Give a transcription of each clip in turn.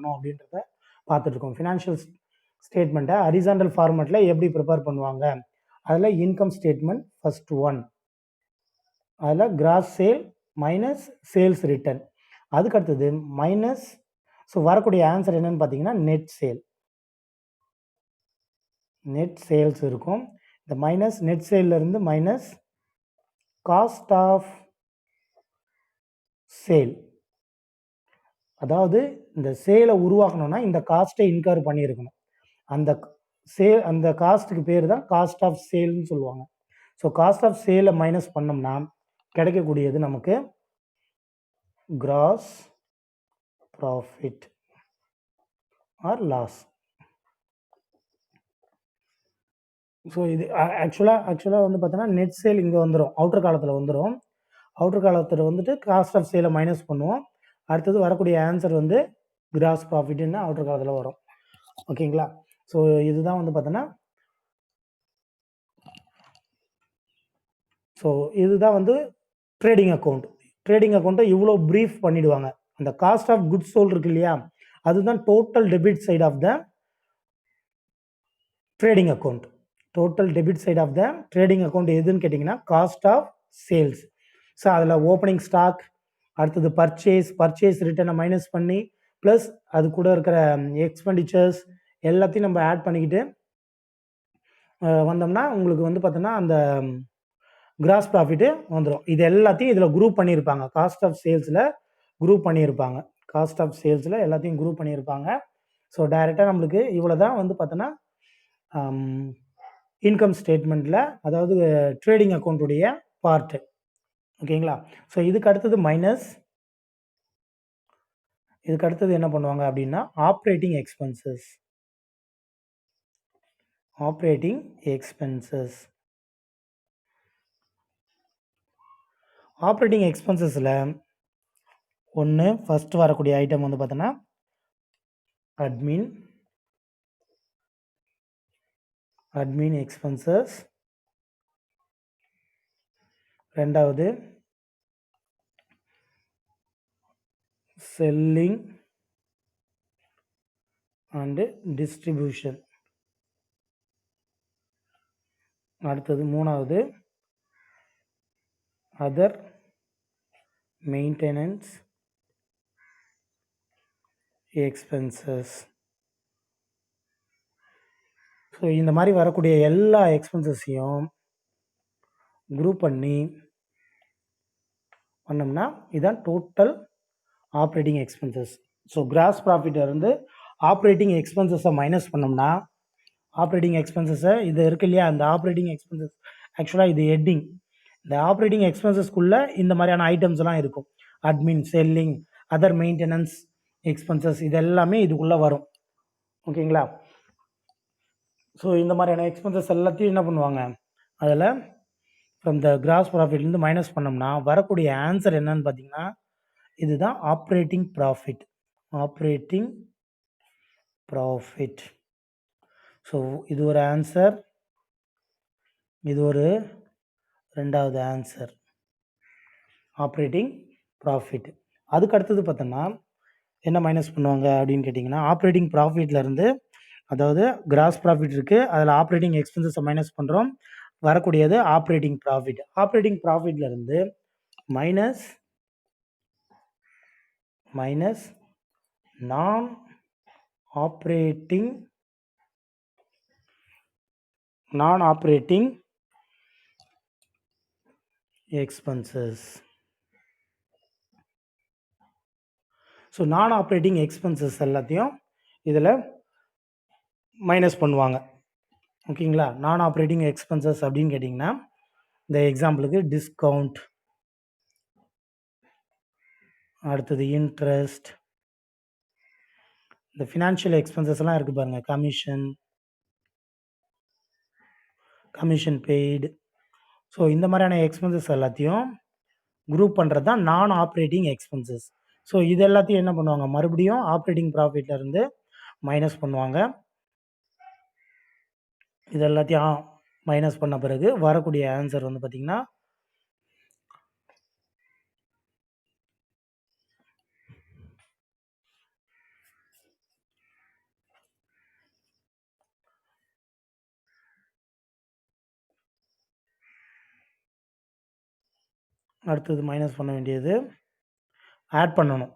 பண்ணணும் அப்படின்றத பார்த்துட்ருக்கோம். ஃபினான்ஷியல் ஸ்டேட்மெண்ட்டை ஹரிசாண்டல் ஃபார்மேட்டில் எப்படி ப்ரிப்பேர் பண்ணுவாங்க, அதில் இன்கம் ஸ்டேட்மெண்ட் ஃபர்ஸ்ட் ஒன், அதில் gross sale minus sales return, அதுக்கடுத்தது மைனஸ், ஸோ வரக்கூடிய ஆன்சர் என்னன்னு பார்த்தீங்கன்னா நெட் சேல், நெட் சேல்ஸ் இருக்கும். இந்த மைனஸ் நெட் சேல்லேருந்து மைனஸ் காஸ்ட் ஆஃப் சேல், அதாவது இந்த சேலை உருவாக்கணும்னா இந்த காஸ்ட்டை இன்கர் பண்ணியிருக்கணும். அந்த காஸ்ட்டுக்கு பேர் தான் காஸ்ட் ஆஃப் சேல்னு சொல்லுவாங்க. ஸோ காஸ்ட் ஆஃப் சேலை மைனஸ் பண்ணோம்னா கிடைக்கக்கூடியது நமக்கு gross profit or loss. So இது ஆக்சுவலாக வந்து பார்த்தோன்னா நெட் சேல் இங்கே வந்துடும், அவுட்டர் காலத்தில் வந்துடும். அவுட்டர் காலத்தில் வந்துட்டு காஸ்ட் ஆஃப் சேலை மைனஸ் பண்ணுவோம். அடுத்தது வரக்கூடிய ஆன்சர் வந்து கிராஸ் ப்ராஃபிட்னு அவுட்டர் காலத்தில் வரும். ஓகேங்களா? ஸோ இதுதான் வந்து பார்த்தோன்னா, ஸோ இதுதான் வந்து ட்ரேடிங் அக்கௌண்ட். ட்ரேடிங் அக்கௌண்ட்டை இவ்வளோ ப்ரீஃப் பண்ணிவிடுவாங்க. அந்த காஸ்ட் ஆஃப் குட்ஸ் சோல்டு இருக்கு இல்லையா, அதுதான் total debit side of the trading account. Total debit side of the trading account எதுன்னு கேட்டிங்கன்னா காஸ்ட் ஆஃப் சேல்ஸ். ஸோ அதில் ஓப்பனிங் ஸ்டாக், அடுத்தது பர்ச்சேஸ் ரிட்டர்னை மைனஸ் பண்ணி ப்ளஸ் அது கூட இருக்கிற எக்ஸ்பெண்டிச்சர்ஸ் எல்லாத்தையும் நம்ம ஆட் பண்ணிக்கிட்டு வந்தோம்னா உங்களுக்கு வந்து பார்த்தோன்னா அந்த கிராஸ் ப்ராஃபிட்டு வந்துடும். இது எல்லாத்தையும் இதில் குரூப் பண்ணியிருப்பாங்க, காஸ்ட் ஆஃப் சேல்ஸில் குரூப் பண்ணியிருப்பாங்க, காஸ்ட் ஆஃப் சேல்ஸில் எல்லாத்தையும் குரூப் பண்ணியிருப்பாங்க. ஸோ டைரெக்டாக நம்மளுக்கு இவ்வளோ தான் வந்து பார்த்தோன்னா இன்கம் ஸ்டேட்மெண்ட்டில், அதாவது ட்ரேடிங் அக்கௌண்ட்டுடைய பார்ட்டு. ஓகேங்களா? ஸோ இதுக்கு அடுத்தது மைனஸ், இதுக்கு அடுத்தது என்ன பண்ணுவாங்க அப்படின்னா operating expenses. Operating expenses, operating எக்ஸ்பென்சஸில் ஒன்று ஃபஸ்ட்டு வரக்கூடிய ஐட்டம் வந்து பார்த்தோன்னா அட்மின் எக்ஸ்பென்சஸ், ரெண்டாவது செல்லிங் அண்டு டிஸ்ட்ரிபியூஷன், அடுத்தது மூணாவது அதர் மெயின்டெனன்ஸ் எக்ஸ்பென்சஸ். ஸோ இந்த மாதிரி வரக்கூடிய எல்லா எக்ஸ்பென்சஸையும் குரூப் பண்ணோம்னா இதுதான் total operating expenses. So gross ப்ராஃபிட்டிலிருந்து ஆப்ரேட்டிங் எக்ஸ்பென்சஸை மைனஸ் பண்ணோம்னா, ஆப்ரேட்டிங் எக்ஸ்பென்சஸை இது இருக்கு இல்லையா, அந்த ஆப்ரேட்டிங் எக்ஸ்பென்சஸ் ஆக்சுவலாக இது ஹெட்டிங். இந்த ஆப்ரேட்டிங் எக்ஸ்பென்சஸ்க்குள்ளே இந்த மாதிரியான ஐட்டம்ஸ்லாம் இருக்கும். Admin, selling, other maintenance expenses, இது எல்லாமே இதுக்குள்ளே வரும். ஓகேங்களா? ஸோ இந்த மாதிரியான எக்ஸ்பென்சஸ் எல்லாத்தையும் என்ன பண்ணுவாங்க, அதில் ஃப்ரம் த கிராஸ் ப்ராஃபிட்லேருந்து மைனஸ் பண்ணோம்னா வரக்கூடிய ஆன்சர் என்னன்னு பார்த்தீங்கன்னா இதுதான் operating profit. Operating profit. So இது ஒரு ஆன்சர், இது ஒரு ரெண்டாவது ஆன்சர், ஆப்ரேட்டிங் ப்ராஃபிட். அதுக்கு அடுத்தது பார்த்தோன்னா என்ன மைனஸ் பண்ணுவாங்க அப்படின்னு கேட்டிங்கன்னா ஆப்ரேட்டிங் ப்ராஃபிட்லேருந்து, அதாவது கிராஸ் ப்ராஃபிட் இருக்குது, அதில் ஆப்ரேட்டிங் எக்ஸ்பென்சஸை மைனஸ் பண்ணுறோம், வரக்கூடியது ஆப்ரேட்டிங் ப்ராஃபிட். ஆப்ரேட்டிங் ப்ராஃபிட்லேருந்து minus non operating expenses. So non operating expenses எல்லாத்தையும் இதில் மைனஸ் பண்ணுவாங்க. ஓகேங்களா? நான் ஆப்ரேட்டிங் எக்ஸ்பென்சஸ் அப்படின்னு கேட்டிங்கன்னா இந்த எக்ஸாம்பிளுக்கு டிஸ்கவுண்ட், அடுத்தது இன்ட்ரெஸ்ட், இந்த ஃபினான்ஷியல் எக்ஸ்பென்சஸ்லாம் இருக்குது பாருங்கள், கமிஷன் பெய்டு. ஸோ இந்த மாதிரியான எக்ஸ்பென்சஸ் எல்லாத்தையும் குரூப் பண்ணுறது தான் நான் ஆப்ரேட்டிங் எக்ஸ்பென்சஸ். ஸோ இது எல்லாத்தையும் என்ன பண்ணுவாங்க, மறுபடியும் ஆப்ரேட்டிங் ப்ராஃபிட்லேருந்து மைனஸ் பண்ணுவாங்க. இது எல்லாத்தையும் மைனஸ் பண்ண பிறகு வரக்கூடிய ஆன்சர் வந்து பார்த்திங்கன்னா அடுத்தது மைனஸ் பண்ண வேண்டியது ஆட் பண்ணணும்.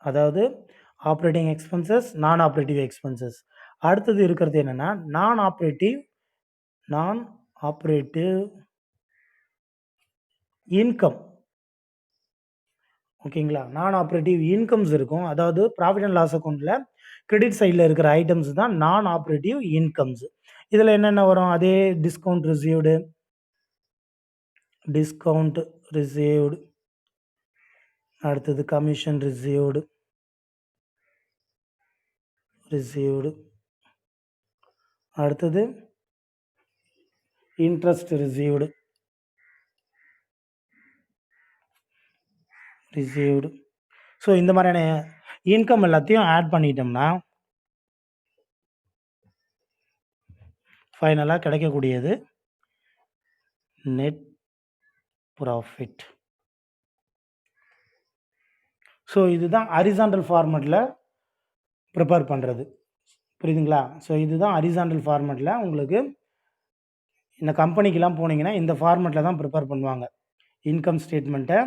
அதாவது ஆப்ரேட்டிங் எக்ஸ்பென்சஸ், நான் ஆப்ரேட்டிவ் எக்ஸ்பென்சஸ். அடுத்தது இருக்கிறது என்னென்னா நான் ஆப்ரேட்டிவ் இன்கம். ஓகேங்களா? நான் ஆப்ரேட்டிவ் இன்கம்ஸ் இருக்கும். அதாவது ப்ராஃபிட் அண்ட் லாஸ் அக்கௌண்ட்டில் கிரெடிட் சைடில் இருக்கிற ஐட்டம்ஸ் தான் நான் ஆப்ரேட்டிவ் இன்கம்ஸ். இதில் என்னென்ன வரும்? அதே டிஸ்கவுண்ட் ரிசீவ்டு, அடுத்தது கமிஷன் ரிசீவ்டு, அடுத்தது இன்ட்ரெஸ்ட் ரிசீவ்டு. ஸோ இந்த மாதிரியான இன்கம் எல்லாத்தையும் ஆட் பண்ணிட்டோம்னா ஃபைனலாக கிடைக்கக்கூடியது நெட் ப்ராஃபிட். ஸோ இதுதான் ஹரிசாண்டல் ஃபார்மேட்டில் ப்ரிப்பேர் பண்ணுறது. புரியுதுங்களா? ஸோ இதுதான் ஹரிசாண்டல் ஃபார்மேட்டில் உங்களுக்கு இந்த கம்பெனிக்கெலாம் போனீங்கன்னா இந்த ஃபார்மேட்டில் தான் ப்ரிப்பேர் பண்ணுவாங்க. இன்கம் ஸ்டேட்மெண்ட்டை,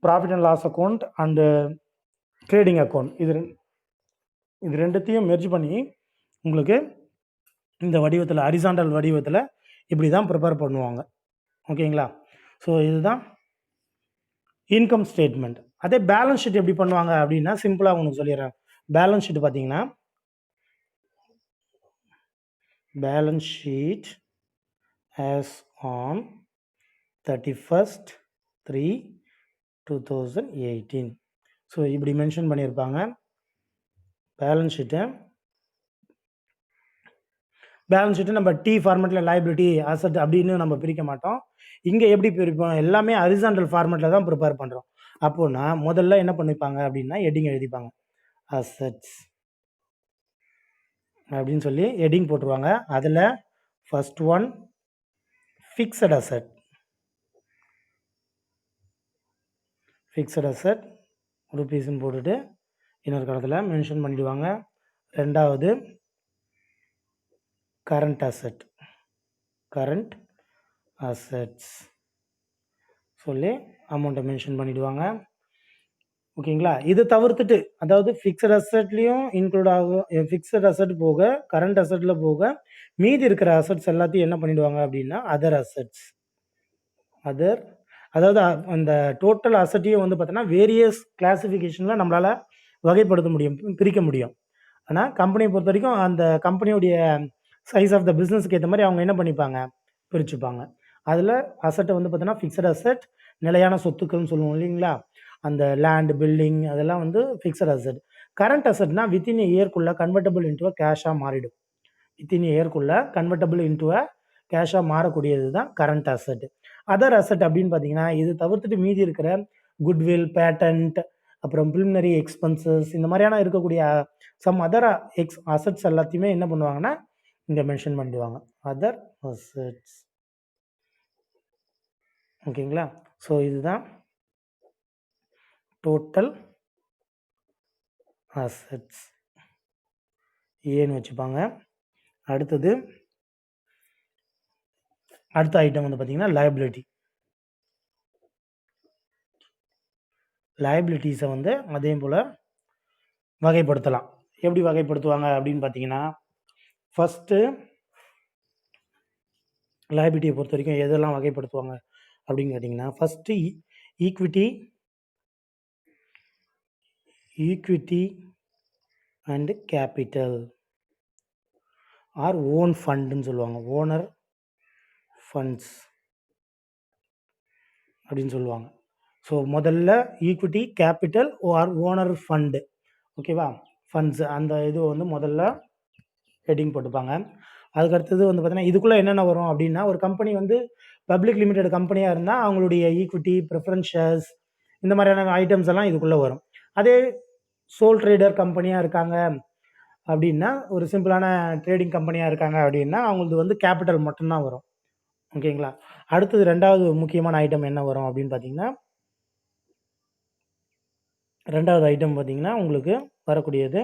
profit and loss account and trading account இது ரெண்டுத்தையும் மெர்ஜ் பண்ணி உங்களுக்கு இந்த வடிவத்தில் ஹரிசாண்டல் வடிவத்தில் இப்படி தான் ப்ரிப்பேர் பண்ணுவாங்க. ஓகேங்களா? ஸோ இதுதான் இன்கம் ஸ்டேட்மெண்ட். அதே பேலன்ஸ் ஷீட் எப்படி பண்ணுவாங்க அப்படின்னா சிம்பிளாக உங்களுக்கு சொல்லிடுறேன். பேலன்ஸ் ஷீட் பார்த்தீங்கன்னா balance sheet as on 31st 3 2018. So இப்படி மென்ஷன் பண்ணியிருப்பாங்க. பேலன்ஸ் ஷீட்டை நம்ம டி ஃபார்மேட்டில் லைபிலிட்டி அசட் அப்படின்னு நம்ம பிரிக்க மாட்டோம். இங்கே எப்படி பிரிப்போம்? எல்லாமே ஹரிசாண்டல் ஃபார்மேட்டில் தான் ப்ரிப்பேர் பண்ணுறோம். அப்போனா முதல்ல என்ன பண்ணிப்பாங்க அப்படின்னா ஹெட்டிங் எழுதிப்பாங்க. அசட்ஸ் அப்படின்னு சொல்லி ஹெட்டிங் போட்டுருவாங்க. அதில் ஃபர்ஸ்ட் ஒன் ஃபிக்ஸட் அசட் ருபீஸ்ன்னு போட்டுட்டு இன்னொரு காலத்தில் மென்ஷன் பண்ணிவிடுவாங்க. ரெண்டாவது கரண்ட் அசட்ஸ் சொல்லி அமௌண்ட்டை மென்ஷன் பண்ணிவிடுவாங்க. ஓகேங்களா? இது தவிர்த்துட்டு, அதாவது ஃபிக்ஸட் அசட்லேயும் இன்க்ளூட் ஆகும். ஃபிக்ஸட் அசட் போக கரண்ட் அசட்டில் போக மீதி இருக்கிற அசட்ஸ் எல்லாத்தையும் என்ன பண்ணிவிடுவாங்க அப்படின்னா அதர் அசட்ஸ். அதாவது அந்த டோட்டல் அசட்டையும் வந்து பார்த்தோன்னா வேரியஸ் கிளாஸிஃபிகேஷனில் நம்மளால் வகைப்படுத்த முடியும், பிரிக்க முடியும். ஆனால் கம்பெனியை பொறுத்த வரைக்கும் அந்த கம்பெனியுடைய சைஸ் ஆஃப் த பிஸ்னஸ்க்கு ஏற்ற மாதிரி அவங்க என்ன பண்ணிப்பாங்க, பிரிச்சுப்பாங்க. அதில் அசட்டை வந்து பார்த்தோன்னா ஃபிக்ஸட் அசட், நிலையான சொத்துக்கள்னு சொல்லுவோம் இல்லைங்களா? அந்த லேண்ட், பில்டிங் அதெல்லாம் வந்து ஃபிக்ஸட் அசட். கரண்ட் அசட்னா வித்தின் இயர்க்குள்ளே கன்வெர்ட்டபிள் இன்ட்டு கேஷாக மாறிடும். வித்தின் இயர்க்குள்ளே கன்வெர்ட்டபிள் இன்ட்டு கேஷாக மாறக்கூடியது தான் கரண்ட் அசட். அதர் அசட் அப்படின்னு பார்த்தீங்கன்னா இது தவிர்த்துட்டு மீதி இருக்கிற குட்வில், பேட்டன்ட், அப்புறம் ப்ரிலிமினரி எக்ஸ்பென்சஸ், இந்த மாதிரியான இருக்கக்கூடிய சம் அதர் அசட்ஸ் எல்லாத்தையுமே என்ன பண்ணுவாங்கன்னா இங்கே மென்ஷன் பண்ணிடுவாங்க, அதர் அசட்ஸ். ஓகேங்களா? ஸோ இதுதான் டோட்டல் அசட்ஸ் ஏன்னு வச்சுப்பாங்க. அடுத்த ஐட்டம் வந்து பார்த்தீங்கன்னா லைபிலிட்டிஸை வந்து அதே போல் வகைப்படுத்தலாம். எப்படி வகைப்படுத்துவாங்க அப்படின்னு பார்த்தீங்கன்னா ஃபஸ்ட்டு லைபிலிட்டியை பொறுத்த வரைக்கும் எதெல்லாம் வகைப்படுத்துவாங்க அப்படின்னு கேட்டிங்கன்னா first equity and capital or own ஃபண்டுன்னு சொல்லுவாங்க. ஓனர் ஃபண்ட்ஸ் அப்படின்னு சொல்லுவாங்க. ஸோ முதல்ல equity, capital or owner fund, ஓகேவா? ஃபண்ட்ஸ் அந்த இது வந்து முதல்ல ஹெட்டிங் போட்டுப்பாங்க. அதுக்கடுத்தது வந்து பார்த்தீங்கன்னா இதுக்குள்ளே என்னென்ன வரும் அப்படின்னா ஒரு கம்பெனி வந்து பப்ளிக் லிமிடெட் கம்பெனியாக இருந்தால் அவங்களுடைய ஈக்விட்டி, ப்ரிஃபரன்ஸ் ஷேர்ஸ், இந்த மாதிரியான ஐட்டம்ஸ் எல்லாம் இதுக்குள்ளே வரும். அதே சோல் ட்ரேடர் கம்பெனியாக இருக்காங்க அப்படின்னா, ஒரு சிம்பிளான ட்ரேடிங் கம்பெனியாக இருக்காங்க அப்படின்னா அவங்களுக்கு வந்து கேபிட்டல் மட்டும்தான் வரும். ஓகேங்களா? அடுத்தது ரெண்டாவது முக்கியமான ஐட்டம் என்ன வரும் அப்படின்னு பார்த்தீங்கன்னா ரெண்டாவது ஐட்டம் பார்த்தீங்கன்னா உங்களுக்கு வரக்கூடியது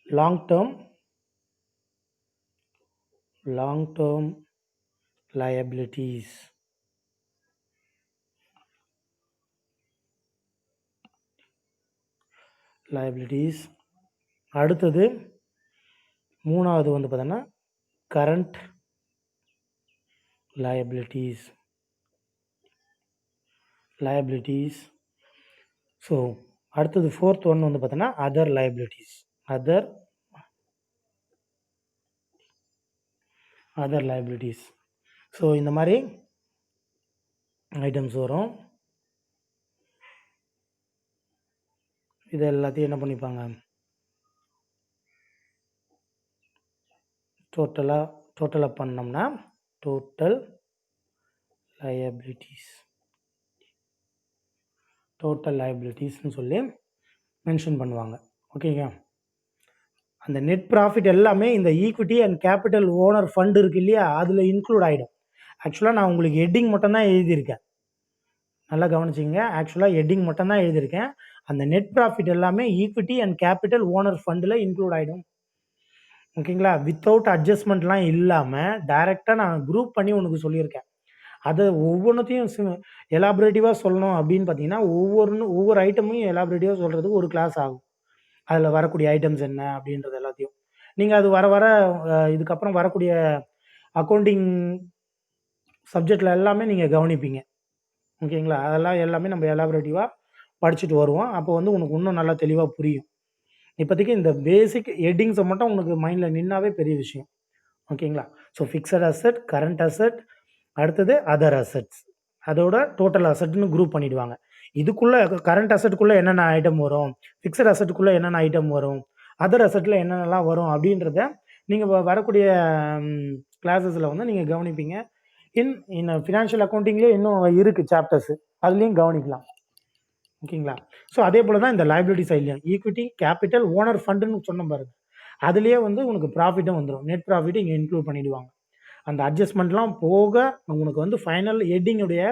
லாங் டேர்ம் liabilities. liabilities. அடுத்தது மூணாவது வந்து பார்த்தோன்னா current liabilities. ஸோ அடுத்தது ஃபோர்த் ஒன் வந்து பார்த்தோன்னா அதர் liabilities. ஸோ இந்த மாதிரி ஐட்டம்ஸ் வரும். இது எல்லாத்தையும் என்ன பண்ணிப்பாங்க, டோட்டலாக பண்ணோம்னா டோட்டல் லைபிலிட்டிஸ்னு சொல்லி மென்ஷன் பண்ணுவாங்க. ஓகேங்க. அந்த நெட் ப்ராஃபிட் எல்லாமே இந்த equity and capital owner fund இருக்கு இல்லையா, அதில் இன்க்ளூட் ஆகிடும். ஆக்சுவலாக நான் உங்களுக்கு ஹெட்டிங் மட்டும்தான் எழுதியிருக்கேன், நல்லா கவனிச்சிங்க. ஆக்சுவலாக ஹெட்டிங் மட்டும்தான் எழுதியிருக்கேன். அந்த நெட் ப்ராஃபிட் எல்லாமே ஈக்விட்டி அண்ட் கேபிட்டல் ஓனர் ஃபண்டில் இன்க்ளூட் ஆகிடும். ஓகேங்களா. வித்தவுட் அட்ஜஸ்ட்மெண்ட்லாம் இல்லாமல் டைரெக்டாக நான் குரூப் பண்ணி உனக்கு சொல்லியிருக்கேன். அதை ஒவ்வொன்றத்தையும் எலாபரேட்டிவாக சொல்லணும் அப்படின்னு பார்த்தீங்கன்னா ஒவ்வொரு ஐட்டமையும் எலாபரேட்டிவாக சொல்கிறதுக்கு ஒரு கிளாஸ் ஆகும். அதில் வரக்கூடிய ஐட்டம்ஸ் என்ன அப்படின்றது எல்லாத்தையும் நீங்கள் அது வர இதுக்கப்புறம் வரக்கூடிய அக்கௌண்டிங் சப்ஜெக்டில் எல்லாமே நீங்கள் கவனிப்பீங்க. ஓகேங்களா. அதெல்லாம் எல்லாமே நம்ம எலாபரேட்டிவாக படிச்சுட்டு வருவோம். அப்போ வந்து உனக்கு இன்னும் நல்லா தெளிவாக புரியும். இப்போதைக்கு இந்த பேசிக் ஹெட்டிங்ஸை மட்டும் உனக்கு மைண்டில் நின்னாவே பெரிய விஷயம். ஓகேங்களா. So fixed asset, current asset, அடுத்தது அதர் அசெட்ஸ், அதோட டோட்டல் அசெட்னு குரூப் பண்ணிவிடுவாங்க. இதுக்குள்ளே கரண்ட் அசெட்டுக்குள்ளே என்னென்ன ஐட்டம் வரும், ஃபிக்ஸட் அசெட்டுக்குள்ளே என்னென்ன ஐட்டம் வரும், அதர் அசெட்டில் என்னென்னலாம் வரும் அப்படின்றத நீங்கள் வரக்கூடிய கிளாஸஸில் வந்து நீங்கள் கவனிப்பீங்க. இன் ஃபினான்ஷியல் அக்கௌண்டிங்லேயே இன்னும் இருக்குது சாப்டர்ஸு, அதுலேயும் கவனிக்கலாம். ஓகேங்களா. ஸோ அதே போல் தான் இந்த லைபிலிட்டி சைட்லையும் ஈக்விட்டி கேபிட்டல் ஓனர் ஃபண்டுன்னு சொன்ன பாருங்க, அதுலேயே வந்து உனக்கு ப்ராஃபிட்டும் வந்துடும். நெட் ப்ராஃபிட் இங்கே இன்க்ளூட் பண்ணிவிடுவாங்க. அந்த அட்ஜஸ்ட்மெண்ட்லாம் போக உனக்கு வந்து ஃபைனல் ஹெட்டிங்குடைய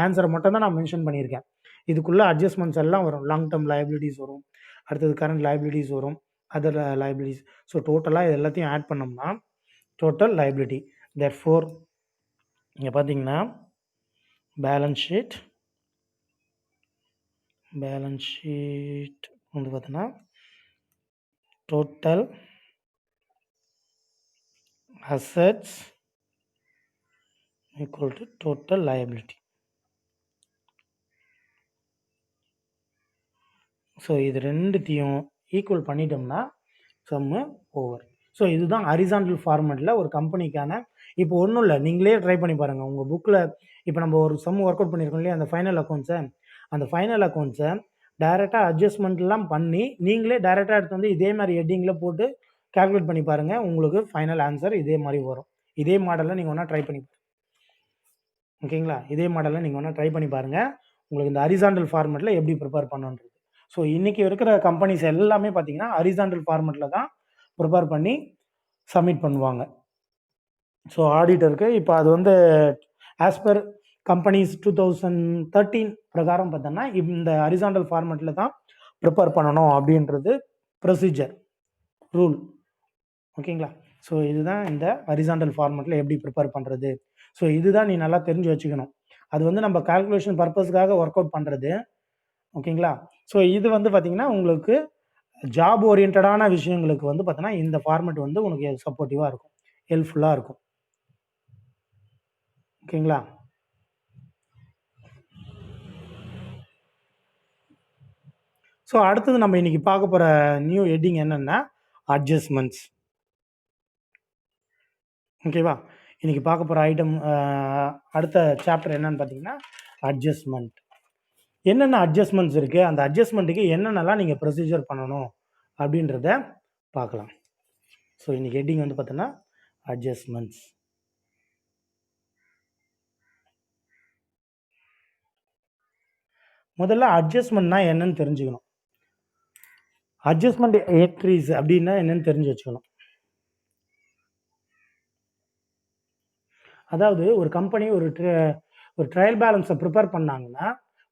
ஆன்சரை மட்டும் தான் நான் மென்ஷன் பண்ணியிருக்கேன். இதுக்குள்ளே அட்ஜஸ்ட்மெண்ட்ஸ் எல்லாம் வரும். லாங் டேர்ம் லைபிலிட்டிஸ் வரும், அடுத்தது கரண்ட் லைபிலிட்டிஸ் வரும், அதர் லைபிலிட்டிஸ். ஸோ டோட்டலாக இது எல்லாத்தையும் ஆட் பண்ணோம்னா டோட்டல் லைபிலிட்டி. தேர்ஃபோர் இங்கே பார்த்தீங்கன்னா பேலன்ஸ் ஷீட் வந்து பார்த்தோன்னா total assets equal to total liability. So இது ரெண்டுத்தையும் ஈக்குவல் பண்ணிட்டோம்னா சம்மு ஓவர். ஸோ இதுதான் ஹரிசாண்டல் ஃபார்மேட்டில் ஒரு கம்பெனிக்கான. இப்போ ஒன்றும் இல்லை, நீங்களே ட்ரை பண்ணி பாருங்கள். உங்கள் புக்கில் இப்போ நம்ம ஒரு சம் ஒர்க் அவுட் பண்ணியிருக்கோம் இல்லையா, அந்த ஃபைனல் அக்கௌண்ட்ஸை டைரெக்டாக அட்ஜஸ்ட்மெண்ட்லாம் பண்ணி நீங்களே டைரெக்டாக எடுத்து வந்து இதே மாதிரி ஹெட்டிங்கில் போட்டு கால்குலேட் பண்ணி பாருங்கள். உங்களுக்கு ஃபைனல் ஆன்சர் இதே மாதிரி வரும். இதே மாடலில் நீங்கள் ஒன்றா ட்ரை பண்ணி, ஓகேங்களா. இதே மாடலில் நீங்கள் ஒன்றா ட்ரை பண்ணி பாருங்கள், உங்களுக்கு இந்த ஹரிசாண்டல் ஃபார்மேட்டில் எப்படி ப்ரிப்பேர் பண்ணுன்றது. ஸோ இன்றைக்கி இருக்கிற கம்பெனிஸ் எல்லாமே பார்த்தீங்கன்னா ஹரிசாண்டல் ஃபார்மேட்டில் தான் ப்ரிப்பேர் பண்ணி சப்மிட் பண்ணுவாங்க. ஸோ ஆடிட்டருக்கு இப்போ அது வந்து ஆஸ் பர் கம்பெனிஸ் 2013 பிரகாரம் பார்த்தோன்னா இந்த ஹரிசாண்டல் ஃபார்மேட்டில் தான் ப்ரிப்பேர் பண்ணணும் அப்படின்றது ப்ரொசீஜர் ரூல். ஓகேங்களா. ஸோ இதுதான் இந்த ஹரிசாண்டல் ஃபார்மேட்டில் எப்படி ப்ரிப்பேர் பண்ணுறது. ஸோ இதுதான் நீ நல்லா தெரிஞ்சு வச்சுக்கணும். அது வந்து நம்ம கால்குலேஷன் பர்பஸ்க்காக ஒர்க் அவுட் பண்ணுறது. ஓகேங்களா. ஸோ இது வந்து பார்த்திங்கன்னா உங்களுக்கு ஜாப் ஓரியன்டான விஷயங்களுக்கு வந்து பார்த்தீங்கன்னா இந்த ஃபார்மேட் வந்து உனக்கு சப்போர்ட்டிவாக இருக்கும், ஹெல்ப்ஃபுல்லாக இருக்கும். ஓகேங்களா. ஸோ அடுத்தது நம்ம இன்றைக்கி பார்க்க போகிற நியூ ஹெட்டிங் என்னென்னா அட்ஜஸ்ட்மெண்ட்ஸ். ஓகேவா. இன்றைக்கி பார்க்க போகிற ஐட்டம் அடுத்த சாப்டர் என்னன்னு பார்த்தீங்கன்னா அட்ஜஸ்ட்மெண்ட். என்னென்ன அட்ஜஸ்ட்மெண்ட்ஸ் இருக்குது, அந்த அட்ஜஸ்ட்மெண்ட்டுக்கு என்னென்னலாம் நீங்கள் ப்ரொசீஜர் பண்ணணும் அப்படின்றத பார்க்கலாம். ஸோ இன்றைக்கி ஹெட்டிங் வந்து பார்த்தோன்னா அட்ஜஸ்ட்மெண்ட்ஸ். முதல்ல அட்ஜஸ்ட்மெண்ட்னா என்னன்னு தெரிஞ்சுக்கணும். அட்ஜஸ்ட்மெண்ட் என்ட்ரிஸ் அப்படின்னா என்னன்னு தெரிஞ்சு வச்சுக்கணும். அதாவது ஒரு கம்பெனி ஒரு ட்ரையல் பேலன்ஸை ப்ரிப்பேர் பண்ணாங்கன்னா,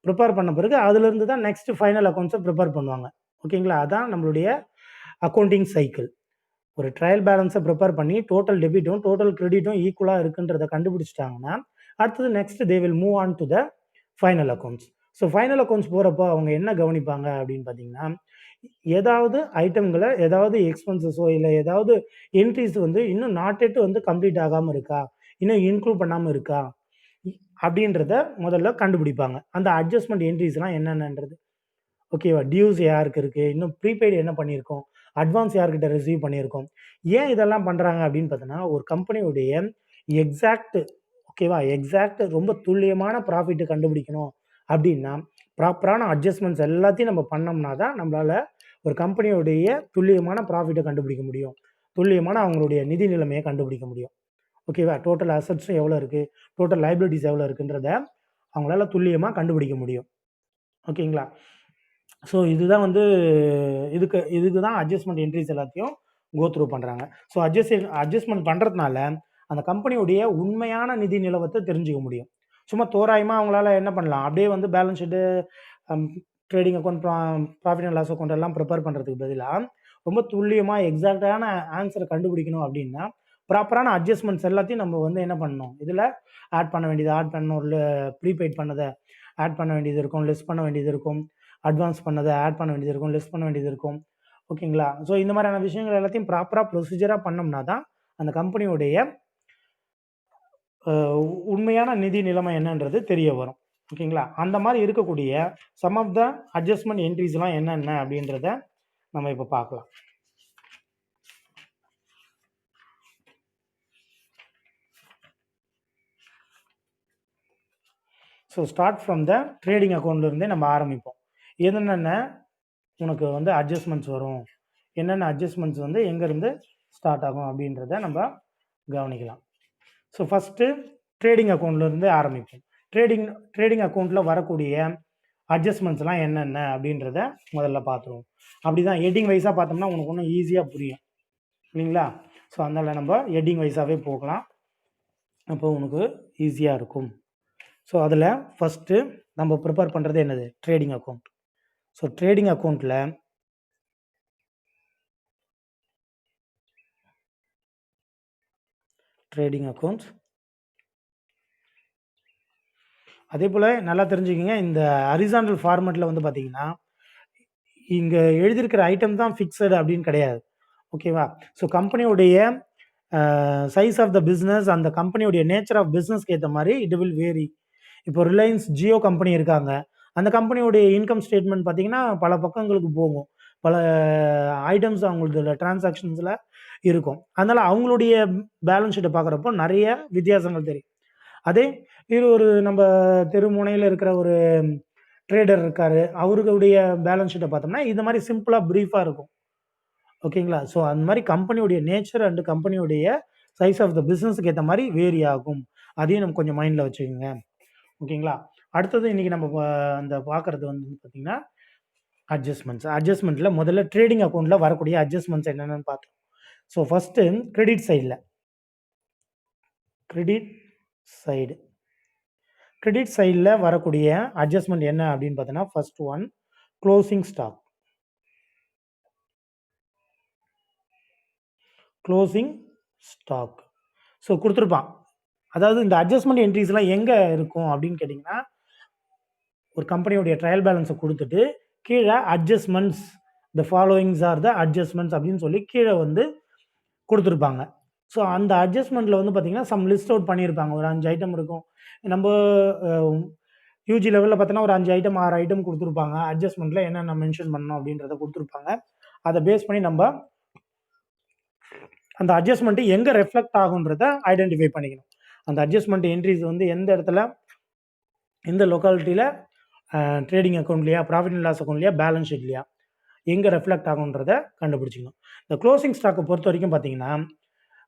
ப்ரிப்பேர் பண்ண பிறகு அதுலேருந்து தான் நெக்ஸ்ட் ஃபைனல் அக்கௌண்ட்ஸை ப்ரிப்பேர் பண்ணுவாங்க. ஓகேங்களா. அதான் நம்மளுடைய அக்கௌண்டிங் சைக்கிள். ஒரு ட்ரையல் பேலன்ஸை ப்ரிப்பேர் பண்ணி டோட்டல் டெபிட்டும் டோட்டல் கிரெடிட்டும் ஈக்குவலாக இருக்குன்றதை கண்டுபிடிச்சிட்டாங்கன்னா அடுத்தது next they will move on to the final accounts. So final accounts போகிறப்போ அவங்க என்ன கவனிப்பாங்க அப்படின்னு பார்த்தீங்கன்னா, ஏதாவது ஐட்டம்களை ஏதாவது எக்ஸ்பென்சஸோ இல்லை ஏதாவது என்ட்ரிஸ் வந்து இன்னும் நாட் எட் வந்து கம்ப்ளீட் ஆகாமல் இருக்கா, இன்னும் இன்க்ளூட் பண்ணாமல் இருக்கா அப்படின்றத முதல்ல கண்டுபிடிப்பாங்க. அந்த அட்ஜஸ்ட்மெண்ட் என்ட்ரிஸ்லாம் என்னென்னன்றது. ஓகேவா? டியூஸ் யாருக்கு இருக்குது, இன்னும் ப்ரீபெய்டு என்ன பண்ணியிருக்கோம், அட்வான்ஸ் யார்கிட்ட ரிசீவ் பண்ணியிருக்கோம். ஏன் இதெல்லாம் பண்ணுறாங்க அப்படின்னு பார்த்தோன்னா, ஒரு கம்பெனியுடைய எக்ஸாக்ட், ஓகேவா, எக்ஸாக்ட் ரொம்ப துல்லியமான ப்ராஃபிட்டு கண்டுபிடிக்கணும் அப்படின்னா, ப்ராப்பரான அட்ஜஸ்ட்மெண்ட்ஸ் எல்லாத்தையும் நம்ம பண்ணோம்னா தான் நம்மளால் ஒரு கம்பெனியுடைய துல்லியமான ப்ராஃபிட்டை கண்டுபிடிக்க முடியும். துல்லியமான அவங்களுடைய நிதி நிலைமையை கண்டுபிடிக்க முடியும். ஓகேவா? டோட்டல் அசட்ஸும் எவ்வளோ இருக்குது, டோட்டல் லைபிலிட்டிஸ் எவ்வளோ இருக்குன்றத அவங்களால துல்லியமாக கண்டுபிடிக்க முடியும். ஓகேங்களா? ஸோ இதுதான் வந்து இதுக்கு தான் அட்ஜஸ்ட்மெண்ட் என்ட்ரிஸ் எல்லாத்தையும் கோ த்ரூ பண்ணுறாங்க. ஸோ அட்ஜஸ்ட்மெண்ட் பண்ணுறதுனால அந்த கம்பெனியுடைய உண்மையான நிதி நிலவரத்தை தெரிஞ்சுக்க முடியும். சும்மா தோராயமாக அவங்களால என்ன பண்ணலாம், அப்படியே வந்து balance sheet, trading account, profit and loss account எல்லாம் ப்ரிப்பேர் பண்ணுறதுக்கு பதிலாக ரொம்ப துல்லியமாக எக்ஸாக்டான ஆன்சரை கண்டுபிடிக்கணும் அப்படின்னா ப்ராப்பரான அட்ஜஸ்ட்மெண்ட்ஸ் எல்லாத்தையும் நம்ம வந்து என்ன பண்ணணும், இதில் ஆட் பண்ண வேண்டியது ஆட் பண்ணணும், இல்லை ப்ரீபெய்ட் பண்ணதை ஆட் பண்ண வேண்டியது இருக்கும், லெஸ் பண்ண வேண்டியது இருக்கும், அட்வான்ஸ் பண்ணதை ஆட் பண்ண வேண்டியது இருக்கும், லெஸ் பண்ண வேண்டியது இருக்கும். ஓகேங்களா? ஸோ இந்த மாதிரியான விஷயங்கள் எல்லாத்தையும் ப்ராப்பராக ப்ரொசீஜராக பண்ணோம்னா தான் அந்த கம்பெனியுடைய உண்மையான நிதி நிலைமை என்னன்றது தெரிய வரும். ஓகேங்களா? அந்த மாதிரி இருக்கக்கூடிய சம் ஆஃப் த அட்ஜஸ்ட்மெண்ட் என்ட்ரிஸ்லாம் என்னென்ன அப்படின்றத நம்ம இப்போ பார்க்கலாம். So start from the trading அக்கௌண்ட்லேருந்தே நம்ம ஆரம்பிப்போம். என்னென்ன உனக்கு வந்து அட்ஜஸ்ட்மெண்ட்ஸ் வரும், என்னென்ன அட்ஜஸ்ட்மெண்ட்ஸ் வந்து எங்கேருந்து ஸ்டார்ட் ஆகும் அப்படின்றத நம்ம கவனிக்கலாம். ஸோ ஃபஸ்ட்டு ட்ரேடிங் அக்கௌண்ட்லேருந்து ஆரம்பிப்போம். ட்ரேடிங் அக்கௌண்ட்டில் வரக்கூடிய அட்ஜஸ்ட்மெண்ட்ஸ்லாம் என்னென்ன அப்படின்றத முதல்ல பார்த்துருவோம். அப்படி தான் ஹெட்டிங் வைஸாக பார்த்தோம்னா உனக்கு ஒன்றும் ஈஸியாக புரியும் இல்லைங்களா? ஸோ அதனால் நம்ம ஹெட்டிங் வைஸாகவே போகலாம், அப்போ உனக்கு ஈஸியாக இருக்கும். ஸோ அதில் ஃபஸ்ட்டு நம்ம ப்ரிப்பேர் பண்ணுறது என்னது, ட்ரேடிங் அக்கௌண்ட். ஸோ ட்ரேடிங் அக்கௌண்ட்டில் ட்ரேடிங் அக்கௌண்ட்ஸ் அதே போல் நல்லா தெரிஞ்சுக்கிங்க, இந்த ஹரிசாண்டல் ஃபார்மெட்டில் வந்து பார்த்தீங்கன்னா இங்கே எழுதியிருக்கிற ஐட்டம் தான் ஃபிக்ஸடு அப்படின்னு கிடையாது. ஓகேவா? ஸோ கம்பெனியுடைய சைஸ் ஆஃப் த பிஸ்னஸ், அந்த கம்பெனியுடைய நேச்சர் ஆஃப் பிஸ்னஸ்க்கு ஏற்ற மாதிரி இட் வில் வேரி. இப்போ ரிலையன்ஸ் ஜியோ கம்பெனி இருக்காங்க, அந்த கம்பெனியுடைய இன்கம் ஸ்டேட்மெண்ட் பார்த்தீங்கன்னா பல பக்கங்களுக்கு போகும், பல ஐட்டம்ஸ் அவங்களோட டிரான்சாக்ஷன்ஸில் இருக்கும். அதனால் அவங்களுடைய பேலன்ஸ் ஷீட்டை பார்க்குறப்போ நிறைய வித்தியாசங்கள் தெரியும். அதே இது ஒரு நம்ம தெருமுனையில் இருக்கிற ஒரு ட்ரேடர் இருக்கார், அவருடைய பேலன்ஸ் ஷீட்டை பார்த்தோம்னா இந்த மாதிரி சிம்பிளாக ப்ரீஃபாக இருக்கும். ஓகேங்களா? ஸோ அந்த மாதிரி கம்பெனியுடைய நேச்சர் அண்டு கம்பெனியுடைய சைஸ் ஆஃப் த பிஸ்னஸுக்கு ஏற்ற மாதிரி வேரி ஆகும். அதையும் நம்ம கொஞ்சம் மைண்டில் வச்சுக்கோங்க. ஓகேங்களா? அடுத்தது இன்றைக்கி நம்ம அந்த பார்க்குறது வந்து பார்த்திங்கன்னா அட்ஜஸ்ட்மெண்ட்டில் முதல்ல ட்ரேடிங் அக்கௌண்ட்டில் வரக்கூடிய அட்ஜஸ்ட்மெண்ட்ஸ் என்னென்னு பார்த்தோம். ஸோ ஃபஸ்ட்டு கிரெடிட் சைடில் வரக்கூடிய அட்ஜஸ்ட்மெண்ட் என்ன அப்படின்னு பார்த்தோன்னா, first one closing stock. So கொடுத்துருப்பான். அதாவது இந்த அட்ஜஸ்ட்மெண்ட் என்ட்ரிஸ்லாம் எங்கே இருக்கும் அப்படின்னு கேட்டிங்கன்னா, ஒரு கம்பெனியுடைய ட்ரையல் பேலன்ஸை கொடுத்துட்டு கீழே அட்ஜஸ்ட்மெண்ட்ஸ், த ஃபாலோயிங்ஸ் ஆர் த அட்ஜஸ்ட்மெண்ட்ஸ் அப்படின்னு சொல்லி கீழே வந்து கொடுத்துருப்பாங்க. ஸோ அந்த அட்ஜஸ்ட்மெண்ட்டில் வந்து பார்த்திங்கன்னா சம் லிஸ்ட் அவுட் பண்ணியிருப்பாங்க. ஒரு 5 ஐட்டம் இருக்கும். நம்ம யூஜி லெவலில் பார்த்தோன்னா ஒரு 5 ஐட்டம் 6 ஐட்டம் கொடுத்துருப்பாங்க. அட்ஜஸ்ட்மெண்ட்டில் என்னென்ன மென்ஷன் பண்ணணும் அப்படின்றத கொடுத்துருப்பாங்க. அதை பேஸ் பண்ணி நம்ம அந்த அட்ஜஸ்ட்மெண்ட்டு எங்கே ரெஃப்ளெக்ட் ஆகுன்றத ஐடென்டிஃபை பண்ணிக்கணும். அந்த அட்ஜஸ்ட்மெண்ட் என்ட்ரிஸ் வந்து எந்த இடத்துல, எந்த லொக்காலிட்டியில், ட்ரேடிங் அக்கௌண்ட்லையா, ப்ராஃபிட் அண்ட் லாஸ் அக்கௌண்ட்லையா, பேலன்ஸ் ஷீட்லையா எங்கே ரெஃப்ளெக்ட் ஆகுன்றத கண்டுபிடிச்சிக்கணும். இந்த க்ளோசிங் ஸ்டாக்கை பொறுத்த வரைக்கும் பார்த்தீங்கன்னா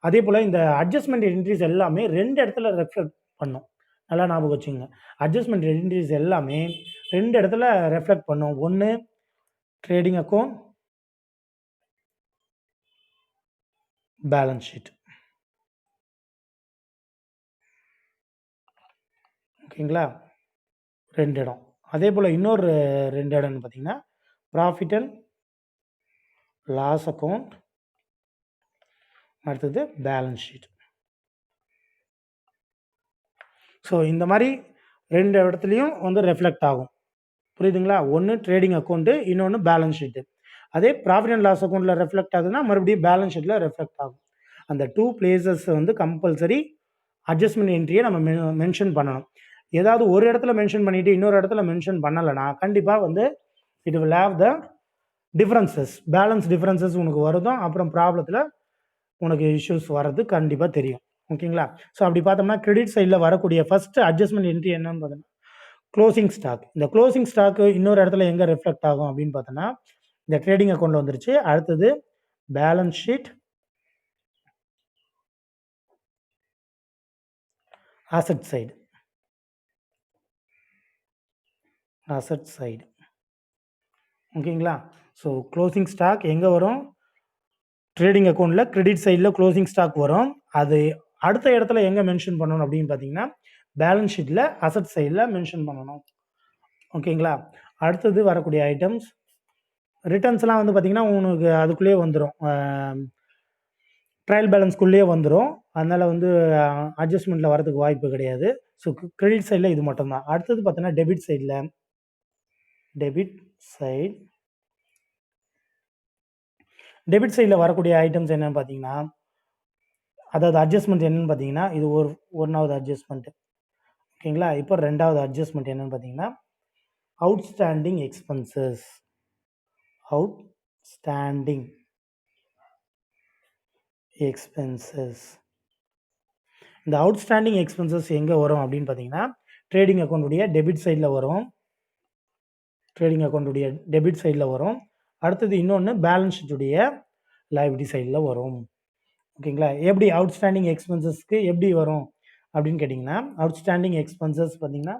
அதே போல் இந்த அட்ஜஸ்ட்மெண்ட் என்ட்ரிஸ் எல்லாமே 2 இடத்துல ரெஃப்ளெக்ட் பண்ணும். நல்லா ஞாபகம் வச்சுக்கோங்க. அட்ஜஸ்ட்மெண்ட் என்ட்ரிஸ் எல்லாமே 2 இடத்துல ரெஃப்ளெக்ட் பண்ணும். ஒன்று ட்ரேடிங் அக்கௌண்ட், பேலன்ஸ் ஷீட். ஓகேங்களா? 2 இடம். அதே போல் இன்னொரு 2 இடம்னு பார்த்தீங்கன்னா ப்ராஃபிட் அண்ட் லாஸ் அக்கௌண்ட், அடுத்தது பேலன்ஸ் ஷீட். ஸோ இந்த மாதிரி 2 இடத்துலையும் வந்து ரெஃப்ளெக்ட் ஆகும். புரியுதுங்களா? ஒன்று ட்ரேடிங் அக்கௌண்ட்டு, இன்னொன்று பேலன்ஸ் ஷீட்டு. அதே ப்ராஃபிட் அண்ட் லாஸ் அக்கௌண்ட்டில் ரெஃப்ளெக்ட் ஆகுதுன்னா மறுபடியும் பேலன்ஸ் ஷீட்டில் ரெஃப்ளெக்ட் ஆகும். அந்த 2 பிளேசஸ் வந்து கம்பல்சரி அட்ஜஸ்ட்மெண்ட் என்ட்ரியை நம்ம மென்ஷன் பண்ணணும். ஏதாவது ஒரு இடத்துல மென்ஷன் பண்ணிவிட்டு இன்னொரு இடத்துல மென்ஷன் பண்ணலைன்னா கண்டிப்பாக வந்து it will have the differences, balance differences உனக்கு வருதும். அப்புறம் ப்ராப்ளத்தில் உனக்கு இஷ்யூஸ் வர்றது கண்டிப்பாக தெரியும். ஓகேங்களா? ஸோ அப்படி பார்த்தோம்னா கிரெடிட் சைடில் வரக்கூடிய ஃபஸ்ட்டு அட்ஜஸ்ட்மெண்ட் என்ட்ரி என்னன்னு பார்த்தோன்னா க்ளோசிங் ஸ்டாக். இந்த க்ளோசிங் ஸ்டாக்கு இன்னொரு இடத்துல எங்கே ரெஃப்ளெக்ட் ஆகும் அப்படின்னு பார்த்தோன்னா இந்த ட்ரேடிங் அக்கௌண்ட்டில் வந்துருச்சு. அடுத்தது பேலன்ஸ் ஷீட், asset side, ஓகேங்களா? ஸோ க்ளோசிங் ஸ்டாக் எங்கே வரும்? ட்ரேடிங் அக்கௌண்ட்டில் கிரெடிட் சைடில் க்ளோசிங் ஸ்டாக் வரும். அது அடுத்த இடத்துல எங்கே மென்ஷன் பண்ணணும் அப்படின்னு பார்த்தீங்கன்னா பேலன்ஸ் ஷீட்டில் அசட் சைடில் மென்ஷன் பண்ணணும். ஓகேங்களா? அடுத்தது வரக்கூடிய ஐட்டம்ஸ் ரிட்டர்ன்ஸ்லாம் வந்து பார்த்தீங்கன்னா உனக்கு அதுக்குள்ளேயே வந்துடும், ட்ரையல் பேலன்ஸ்குள்ளேயே வந்துடும். அதனால் வந்து அட்ஜஸ்ட்மெண்ட்டில் வரதுக்கு வாய்ப்பு கிடையாது. ஸோ கிரெடிட் சைடில் இது மட்டும்தான். அடுத்தது பார்த்தீங்கன்னா டெபிட் சைடில் வரக்கூடிய ஐட்டம்ஸ் என்னென்னு பார்த்தீங்கன்னா, அதாவது அட்ஜஸ்ட்மெண்ட் என்னென்னு பார்த்தீங்கன்னா இது ஒன்றாவது அட்ஜஸ்ட்மெண்ட்டு. ஓகேங்களா? இப்போ ரெண்டாவது அட்ஜஸ்ட்மெண்ட் என்னென்னு பார்த்தீங்கன்னா அவுட்ஸ்டாண்டிங் எக்ஸ்பென்சஸ். இந்த அவுட்ஸ்டாண்டிங் எக்ஸ்பென்சஸ் எங்கே வரும் அப்படின்னு பார்த்தீங்கன்னா ட்ரேடிங் அக்கௌண்ட்டுடைய டெபிட் சைடில் வரும். அடுத்தது இன்னொன்று பேலன்ஸ் ஷீட்டுடைய லைபிலிட்டி சைடில் வரும். ஓகேங்களா? எப்படி அவுட்ஸ்டாண்டிங் எக்ஸ்பென்சஸ்க்கு எப்படி வரும் அப்படின்னு கேட்டிங்கன்னா அவுட்ஸ்டாண்டிங் எக்ஸ்பென்சஸ் பார்த்தீங்கன்னா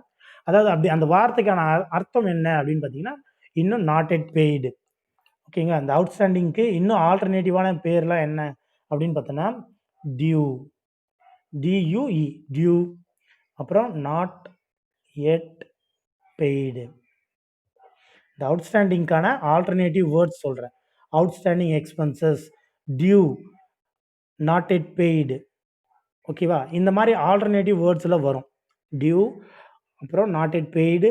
அதாவது அப்படி அந்த வார்த்தைக்கான அர்த்தம் என்ன அப்படின்னு பார்த்தீங்கன்னா இன்னும் நாட் எட் பெய்டு. ஓகேங்களா? அந்த அவுட்ஸ்டாண்டிங்க்கு இன்னும் ஆல்டர்னேட்டிவான பேர்லாம் என்ன அப்படின்னு பார்த்தோன்னா டியூ, அப்புறம் நாட் எட் பெய்டு. இந்த அவுட்ஸ்டாண்டிங்கான ஆல்டர்னேட்டிவ் வேர்ட்ஸ் சொல்கிறேன். Outstanding expenses, due, not yet paid. ஓகேவா? இந்த மாதிரி ஆல்டர்னேட்டிவ் வேர்ட்ஸில் வரும். டியூ, அப்புறம் நாட் எட் பெய்டு,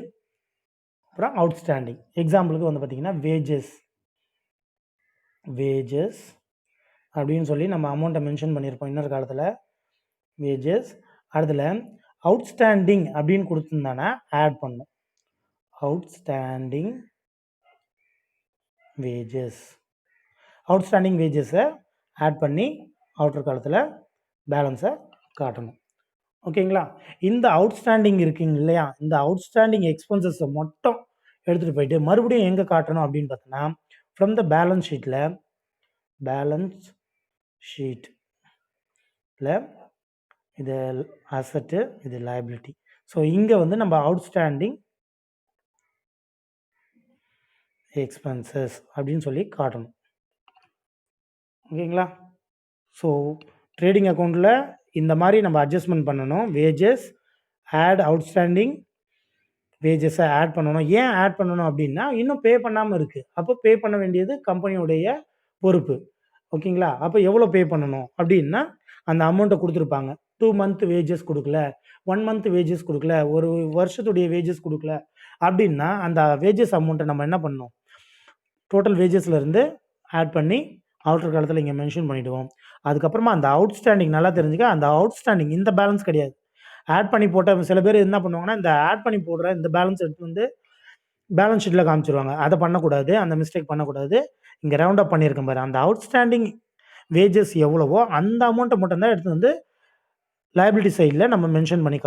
அப்புறம் அவுட்ஸ்டாண்டிங். எக்ஸாம்பிளுக்கு வந்து பார்த்திங்கன்னா வேஜஸ் அப்படின்னு சொல்லி நம்ம அமௌண்ட்டை மென்ஷன் பண்ணியிருப்போம் இன்னொரு காலத்தில். வேஜஸ் அதில் அவுட்ஸ்டாண்டிங் அப்படின்னு கொடுத்துருந்தானா ஆட் பண்ணும். அவுட்ஸ்டாண்டிங் வேஜஸை ஆட் பண்ணி அவுட்டர் காலத்தில் பேலன்ஸை காட்டணும். ஓகேங்களா? இந்த அவுட்ஸ்டாண்டிங் இருக்குங்க இல்லையா, இந்த அவுட்ஸ்டாண்டிங் எக்ஸ்பென்சஸை மட்டும் எடுத்துகிட்டு போயிட்டு மறுபடியும் எங்கே காட்டணும் அப்படின்னு பார்த்தோன்னா ஃப்ரம் த பேலன்ஸ் ஷீட்டில் இது அசட்டு, இது லைபிலிட்டி. ஸோ இங்கே வந்து நம்ம அவுட்ஸ்டாண்டிங் எக்ஸ்பென்சஸ் அப்படின்னு சொல்லி காட்டணும். ஓகேங்களா? ஸோ ட்ரேடிங் அக்கௌண்ட்டில் இந்த மாதிரி நம்ம அட்ஜஸ்ட்மெண்ட் பண்ணணும். வேஜஸ் ஆட் அவுட்ஸ்டாண்டிங் வேஜஸை ஆட் பண்ணணும். ஏன் ஆட் பண்ணணும் அப்படின்னா இன்னும் பே பண்ணாமல் இருக்குது. அப்போ பே பண்ண வேண்டியது கம்பெனியுடைய பொறுப்பு. ஓகேங்களா? அப்போ எவ்வளோ பே பண்ணணும் அப்படின்னா அந்த அமௌண்ட்டை கொடுத்துருப்பாங்க. 2 மந்த் வேஜஸ் கொடுக்கல, 1 மந்த் வேஜஸ் கொடுக்கல, ஒரு வருஷத்துடைய வேஜஸ் கொடுக்கல அப்படின்னா அந்த வேஜஸ் அமௌண்ட்டை நம்ம என்ன பண்ணணும், டோட்டல் வேஜஸ்லேருந்து ஆட் பண்ணி அவுட்டர் காலத்தில் இங்கே மென்ஷன் பண்ணிவிடுவோம். அதுக்கப்புறமா அந்த அவுட்ஸ்டாண்டிங் நல்லா தெரிஞ்சுக்க, அந்த அவுட்ஸ்டாண்டிங் இந்த பேலன்ஸ் கிடையாது. ஆட் பண்ணி போட்ட சில பேர் என்ன பண்ணுவாங்கன்னா இந்த ஆட் பண்ணி போடுற இந்த பேலன்ஸ் எடுத்து வந்து பேலன்ஸ் ஷீட்டில் காமிச்சிருவாங்க. அதை பண்ணக்கூடாது, அந்த மிஸ்டேக் பண்ணக்கூடாது. இங்கே ரவுண்ட் அப் பண்ணியிருக்கேன் பாரு, அந்த அவுட்ஸ்டாண்டிங் வேஜஸ் எவ்வளவோ அந்த அமௌண்ட்டை மட்டும்தான் எடுத்து வந்து லைபிலிட்டி சைடில் நம்ம மென்ஷன் பண்ணி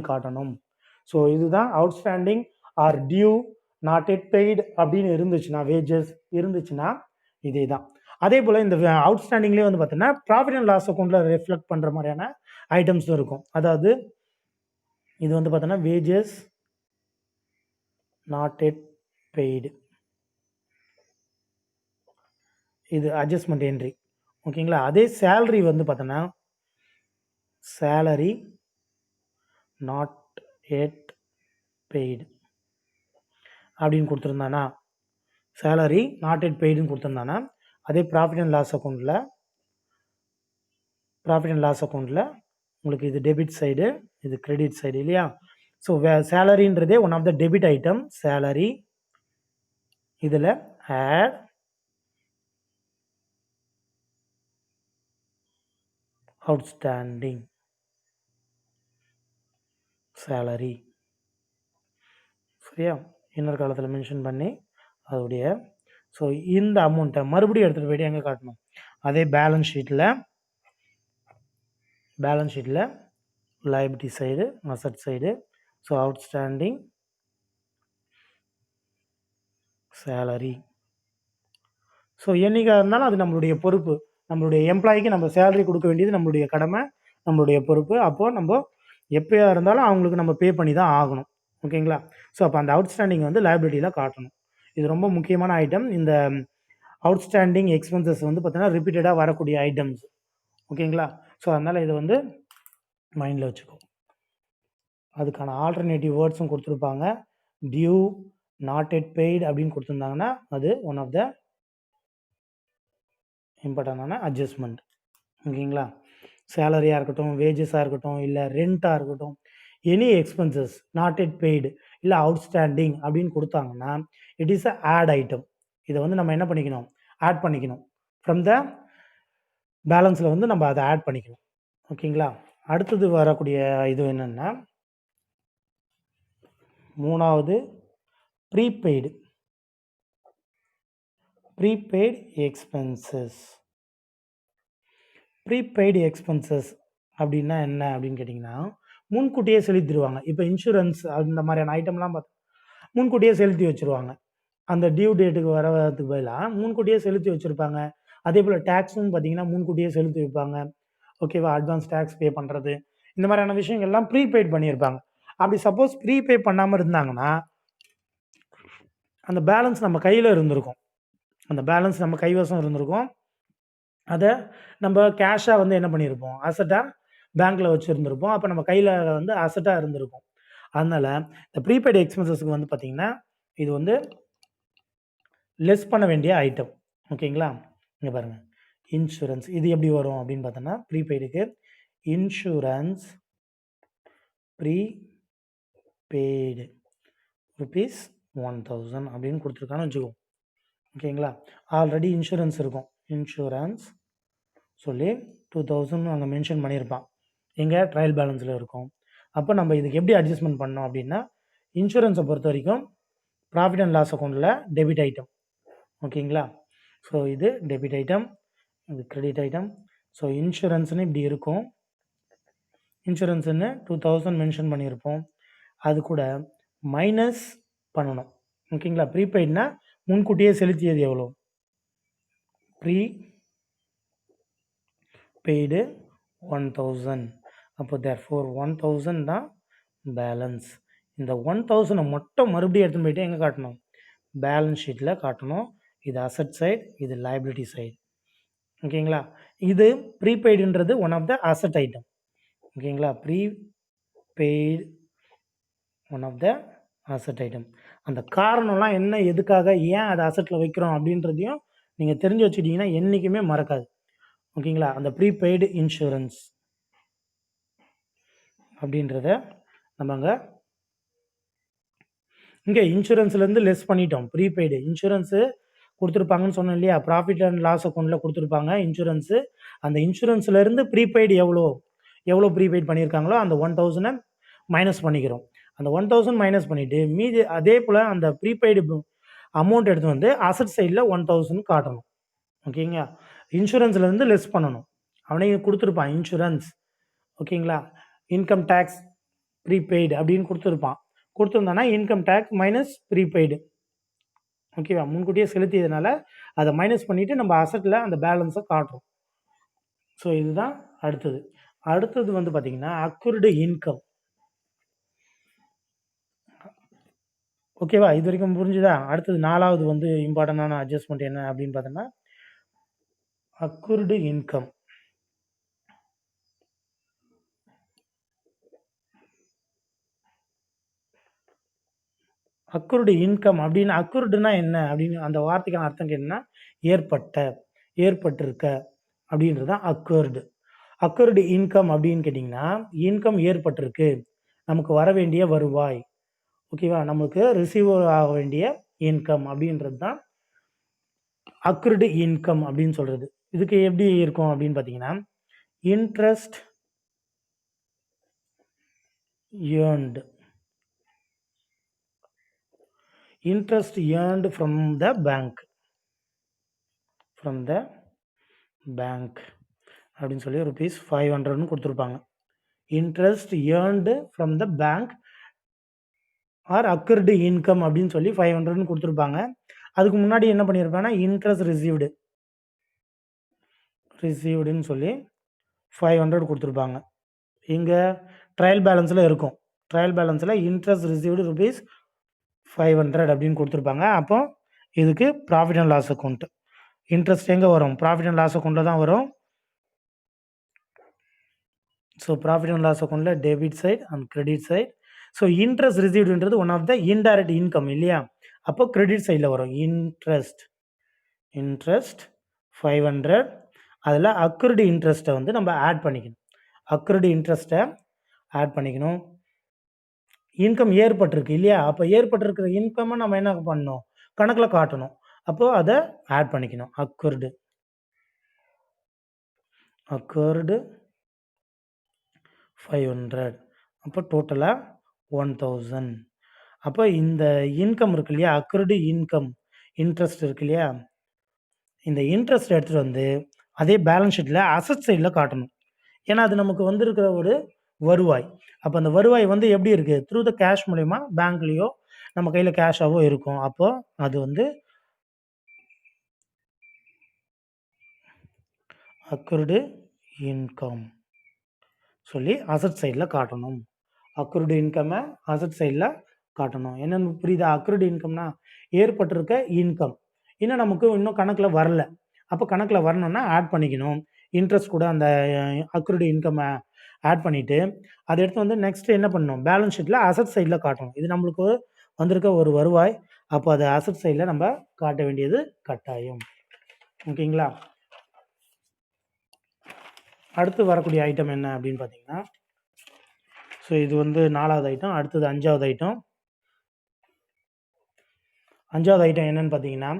காட்டணும். ஸோ இதுதான் outstanding or due, not yet paid அப்படின்னு இருந்துச்சுன்னா, வேஜஸ் இருந்துச்சுன்னா இதே தான். அதே போல் இந்த அவுட்ஸ்டாண்டிங்லேயே வந்து பார்த்தீங்கன்னா ப்ராஃபிட் அண்ட் லாஸ் அக்கௌண்ட்டில் ரெஃப்ளெக்ட் பண்ணுற மாதிரியான ஐட்டம்ஸும் இருக்கும். அதாவது இது வந்து பார்த்தோன்னா வேஜஸ் நாட் எட் பெய்டு, இது அட்ஜஸ்ட்மெண்ட் என்ட்ரி. ஓகேங்களா? அதே சேலரி வந்து பார்த்தோன்னா சேலரி நாட் எட் பெய்டு அப்படின்னு கொடுத்துருந்தானா, சேலரி நாட் எட் பெய்டுன்னு கொடுத்துருந்தானா, அதே ப்ராஃபிட் அண்ட் லாஸ் அக்கௌண்ட்டில் உங்களுக்கு இது டெபிட் சைடு, இது கிரெடிட் சைடு இல்லையா? ஸோ சேலரின்றதே one of the debit item. Salary இதில் ஆட் அவுட்ஸ்டாண்டிங் சேலரி, சரியா, இன்னொரு காலத்தில் மென்ஷன் பண்ணி அதோடைய ஸோ இந்த அமௌண்ட்டை மறுபடியும் எடுத்துகிட்டு போய்ட்டு எங்கே காட்டணும், அதே பேலன்ஸ் ஷீட்டில் liability side, asset side, so outstanding salary. So என்னைக்காக இருந்தாலும் அது நம்மளுடைய பொறுப்பு, நம்மளுடைய எம்ப்ளாய்க்கு நம்ம சேலரி கொடுக்க வேண்டியது நம்மளுடைய கடமை, நம்மளுடைய பொறுப்பு. அப்போது நம்ம எப்போயா இருந்தாலும் அவங்களுக்கு நம்ம பே பண்ணி தான் ஆகணும், ஓகேங்களா. ஸோ அப்போ அந்த அவுட்ஸ்டாண்டிங் வந்து லைபிலிட்டியில் காட்டணும். இது ரொம்ப முக்கியமான ஐட்டம். இந்த அவுட்ஸ்டாண்டிங் எக்ஸ்பென்சஸ் வந்து பார்த்தீங்கன்னா ரிப்பீட்டடாக வரக்கூடிய ஐட்டம்ஸ், ஓகேங்களா. ஸோ அதனால் இதை வந்து மைண்டில் வச்சுக்கோ. அதுக்கான ஆல்டர்னேட்டிவ் வேர்ட்ஸும் கொடுத்துருப்பாங்க. டியூ, நாட் எட் பெய்டு அப்படின்னு கொடுத்துருந்தாங்கன்னா அது ஒன் ஆஃப் த இம்பார்ட்டண்டான அட்ஜஸ்ட்மெண்ட், ஓகேங்களா. சேலரியாக இருக்கட்டும், வேஜஸாக இருக்கட்டும், இல்லை ரெண்ட்டாக இருக்கட்டும், any expenses not yet paid இல்லை அவுட்ஸ்டாண்டிங் அப்படின்னு கொடுத்தாங்கன்னா it is a add item. இதை வந்து நம்ம என்ன பண்ணிக்கணும், ஆட் பண்ணிக்கணும். ஃப்ரம் த பேலன்ஸில் வந்து நம்ம அதை ஆட் பண்ணிக்கணும், ஓகேங்களா. அடுத்தது வரக்கூடிய இது என்னென்னா மூணாவது ப்ரீபெய்டு எக்ஸ்பென்சஸ். ப்ரீபெய்டு எக்ஸ்பென்சஸ் அப்படின்னா என்ன அப்படின்னு கேட்டிங்கன்னா முன்கூட்டியே செலுத்திடுவாங்க. இப்போ இன்சூரன்ஸ் அந்த மாதிரியான ஐட்டம்லாம் பார்த்தா முன்கூட்டியே செலுத்தி வச்சுருவாங்க. அந்த டியூ டேட்டுக்கு வரதுக்கு பதிலாக முன்கூட்டியே செலுத்தி வச்சுருப்பாங்க. அதே போல் டேக்ஸும் பார்த்தீங்கன்னா முன்கூட்டியே செலுத்தி வைப்பாங்க, ஓகேவா. அட்வான்ஸ் டேக்ஸ் பே பண்ணுறது, இந்த மாதிரியான விஷயங்கள்லாம் ப்ரீபெய்ட் பண்ணியிருப்பாங்க. அப்படி சப்போஸ் ப்ரீபே பண்ணாமல் இருந்தாங்கன்னா அந்த பேலன்ஸ் நம்ம கையில் இருந்திருக்கும், அந்த பேலன்ஸ் நம்ம கைவசம் இருந்திருக்கும். அதை நம்ம கேஷாக வந்து என்ன பண்ணியிருப்போம், அசட்டாக பேங்க்கில் வச்சுருந்துருப்போம். அப்போ நம்ம கையில் வந்து அசட்டாக இருந்திருக்கும். அதனால் இந்த ப்ரீபெய்டு எக்ஸ்பென்சஸ்க்கு வந்து பார்த்திங்கன்னா இது வந்து லெஸ் பண்ண வேண்டிய ஐட்டம், ஓகேங்களா. இங்கே பாருங்கள், இன்சூரன்ஸ் இது எப்படி வரும் அப்படின்னு பார்த்தோன்னா ப்ரீபெய்டுக்கு இன்சூரன்ஸ் ப்ரீபெய்டு ருபீஸ் 1000 அப்படின்னு கொடுத்துருக்கான்னு வச்சுக்கோம், ஓகேங்களா. ஆல்ரெடி இன்சூரன்ஸ் இருக்கும், இன்சூரன்ஸ் சொல்லி 2000 அங்கே மென்ஷன் பண்ணியிருப்பான், எங்கே ட்ரையல் பேலன்ஸில் இருக்கும். அப்போ நம்ம இதுக்கு எப்படி அட்ஜஸ்ட்மெண்ட் பண்ணோம் அப்படின்னா இன்சூரன்ஸை பொறுத்த வரைக்கும் ப்ராஃபிட் அண்ட் லாஸ் அக்கௌண்ட்டில் டெபிட் ஐட்டம், ஓகேங்களா. ஸோ இது டெபிட் ஐட்டம், இது கிரெடிட் ஐட்டம். ஸோ இன்சூரன்ஸ்னு இப்படி இருக்கும், இன்சூரன்ஸுன்னு 2000 மென்ஷன் பண்ணியிருப்போம், அது கூட மைனஸ் பண்ணணும், ஓகேங்களா. ப்ரீபெய்ட்னா முன்கூட்டியே செலுத்தியது எவ்வளோ, ப்ரீபெய்டு 1000. அப்போ தேர்ஃபோர் 1000 தான் பேலன்ஸ். இந்த 1000 மட்டும் மறுபடியும் எடுத்துன்னு போயிட்டு எங்கே காட்டணும், பேலன்ஸ் ஷீட்டில் காட்டணும். இது அசட் சைடு, இது லைபிலிட்டி சைடு, ஓகேங்களா. இது ப்ரீபெய்டுன்றது one of the asset item, ஓகேங்களா. Prepaid one of the asset item. அந்த காரணம்லாம் என்ன, எதுக்காக, ஏன் அதை அசட்டில் வைக்கிறோம் அப்படின்றதையும் நீங்கள் தெரிஞ்சு வச்சுக்கிட்டிங்கன்னா என்றைக்குமே மறக்காது, ஓகேங்களா. அந்த ப்ரீபெய்டு இன்சூரன்ஸ் அப்படின்றத நம்ம இங்கே இன்சூரன்ஸ்லேருந்து லெஸ் பண்ணிட்டோம். ப்ரீபெய்டு இன்சூரன்ஸு கொடுத்துருப்பாங்கன்னு சொன்னோம் இல்லையா, ப்ராஃபிட் அண்ட் லாஸ் அக்கௌண்ட்டில் கொடுத்துருப்பாங்க இன்சூரன்ஸு. அந்த இன்சூரன்ஸ்லேருந்து ப்ரீபெய்டு எவ்வளோ ப்ரீபெய்ட் பண்ணியிருக்காங்களோ அந்த 1000 மைனஸ் பண்ணிக்கிறோம். அந்த 1000 மைனஸ் பண்ணிவிட்டு மீதி அதே போல் அந்த ப்ரீபெய்டு அமௌண்ட் எடுத்து வந்து அசட் சைடில் 1000 காட்டணும், ஓகேங்களா. இன்சூரன்ஸ்லேருந்து லெஸ் பண்ணணும், அவனே கொடுத்துருப்பான் இன்சூரன்ஸ், ஓகேங்களா. இன்கம் டேக்ஸ் ப்ரீபெய்டு அப்படின்னு கொடுத்துருந்தானா இன்கம் டேக்ஸ் மைனஸ் ப்ரீபெய்டு, ஓகேவா. முன்கூட்டியே செலுத்தியதுனால அதை மைனஸ் பண்ணிவிட்டு நம்ம அசட்டில் அந்த பேலன்ஸை காட்டுறோம். ஸோ இதுதான் அடுத்தது வந்து பார்த்திங்கன்னா அக்யூர்டு இன்கம், ஓகேவா. இது வரைக்கும் புரிஞ்சுதா. அடுத்தது நாலாவது வந்து இம்பார்ட்டண்டான அட்ஜஸ்ட்மெண்ட் என்ன அப்படின்னு பார்த்தோன்னா அக்யூர்டு இன்கம். அக்யூர்டு இன்கம் அப்படின்னு, அக்யூர்டுனா என்ன அப்படின்னு அந்த வார்த்தைக்கான அர்த்தம் கேட்டீங்கன்னா ஏற்பட்டிருக்க அப்படின்றது தான் அக்யூர்டு இன்கம் அப்படின்னு கேட்டிங்கன்னா இன்கம் ஏற்பட்டிருக்கு, நமக்கு வர வேண்டிய வருவாய், ஓகேவா. நமக்கு ரிசீவ் ஆக வேண்டிய இன்கம் அப்படின்றது தான் அக்ரூடு இன்கம் அப்படின்னு சொல்கிறது. இதுக்கு எப்படி இருக்கும் அப்படின்னு பார்த்தீங்கன்னா, interest earned from the bank அப்படின்னு சொல்லி rupees 500 கொடுத்துருப்பாங்க. Interest earned from the bank or accrued income அப்படின்னு சொல்லி 500 கொடுத்துருப்பாங்க. அதுக்கு முன்னாடி என்ன பண்ணியிருப்பாங்கன்னா இன்ட்ரெஸ்ட் ரிசீவ்டுன்னு சொல்லி 500 கொடுத்துருப்பாங்க. இங்கே ட்ரையல் பேலன்ஸில் இருக்கும். ட்ரையல் பேலன்ஸில் இன்ட்ரெஸ்ட் ரிசீவ்டு rupees 500 அப்படின்னு கொடுத்துருப்பாங்க. அப்போ இதுக்கு profit and loss account. Interest எங்கே வரும்? ப்ராஃபிட் அண்ட் லாஸ் அக்கௌண்ட்டில் தான் வரும். ஸோ ப்ராஃபிட் அண்ட் லாஸ் அக்கௌண்ட்டில் debit side and credit side. So interest ரிசீவ்டுன்றது one of the indirect income இல்லையா? அப்போ கிரெடிட் சைடில் வரும். இன்ட்ரெஸ்ட் 500. அதில் அக்ரூடு இன்ட்ரெஸ்ட்டை வந்து நம்ம ஆட் பண்ணிக்கணும். அக்ரூடு இன்ட்ரெஸ்ட்டை ஆட் பண்ணிக்கணும். இன்கம் ஏற்பட்டிருக்கு இல்லையா? அப்போ ஏற்பட்டிருக்கிற இன்கம்மை நம்ம என்ன பண்ணணும்? கணக்கில் காட்டணும். அப்போது அதை ஆட் பண்ணிக்கணும். அக்ரூடு 500. அப்போ டோட்டலாக 1000. அப்போ இந்த இன்கம் இருக்கு இல்லையா? அக்ரூடு இன்கம் இன்ட்ரெஸ்ட் இருக்கு இல்லையா? இந்த இன்ட்ரெஸ்ட் எடுத்துகிட்டு வந்து அதே பேலன்ஸ் ஷீட்டில் அசட் சைடில் காட்டணும். ஏன்னா அது நமக்கு வந்திருக்கிற ஒரு வருவாய். அப்போ அந்த வருவாய் வந்து எப்படி இருக்குது? த்ரூ த கேஷ் மூலயமா பேங்க்லேயோ நம்ம கையில் கேஷாகவோ இருக்கும். அப்போது அது வந்து அக்ரூடு இன்கம் சொல்லி அசட் சைடில் காட்டணும். அக்ரூடு இன்கம்மை அசட் சைடில் காட்டணும். என்னென்னு புரியுதா? அக்ரூடு இன்கம்னா ஏற்பட்டிருக்க இன்கம் இன்னும் நமக்கு இன்னும் கணக்கில் வரல. அப்போ கணக்கில் வரணும்னா ஆட் பண்ணிக்கணும். இன்ட்ரெஸ்ட் கூட அந்த அக்ரூடு இன்கம்மை ஆட் பண்ணிவிட்டு அதை எடுத்து வந்து நெக்ஸ்ட் என்ன பண்ணணும்? பேலன்ஸ் ஷீட்டில் அசட் சைடில் காட்டணும். இது நம்மளுக்கு வந்திருக்க ஒரு வருவாய். அப்போ அதை அசட் சைடில் நம்ம காட்ட வேண்டியது கட்டாயம். ஓகேங்களா? அடுத்து வரக்கூடிய ஐட்டம் என்ன அப்படின்னு பார்த்தீங்கன்னா, ஸோ இது வந்து 4வது ஐட்டம். அடுத்தது 5வது ஐட்டம். 5வது ஐட்டம் என்னன்னு பார்த்தீங்கன்னா,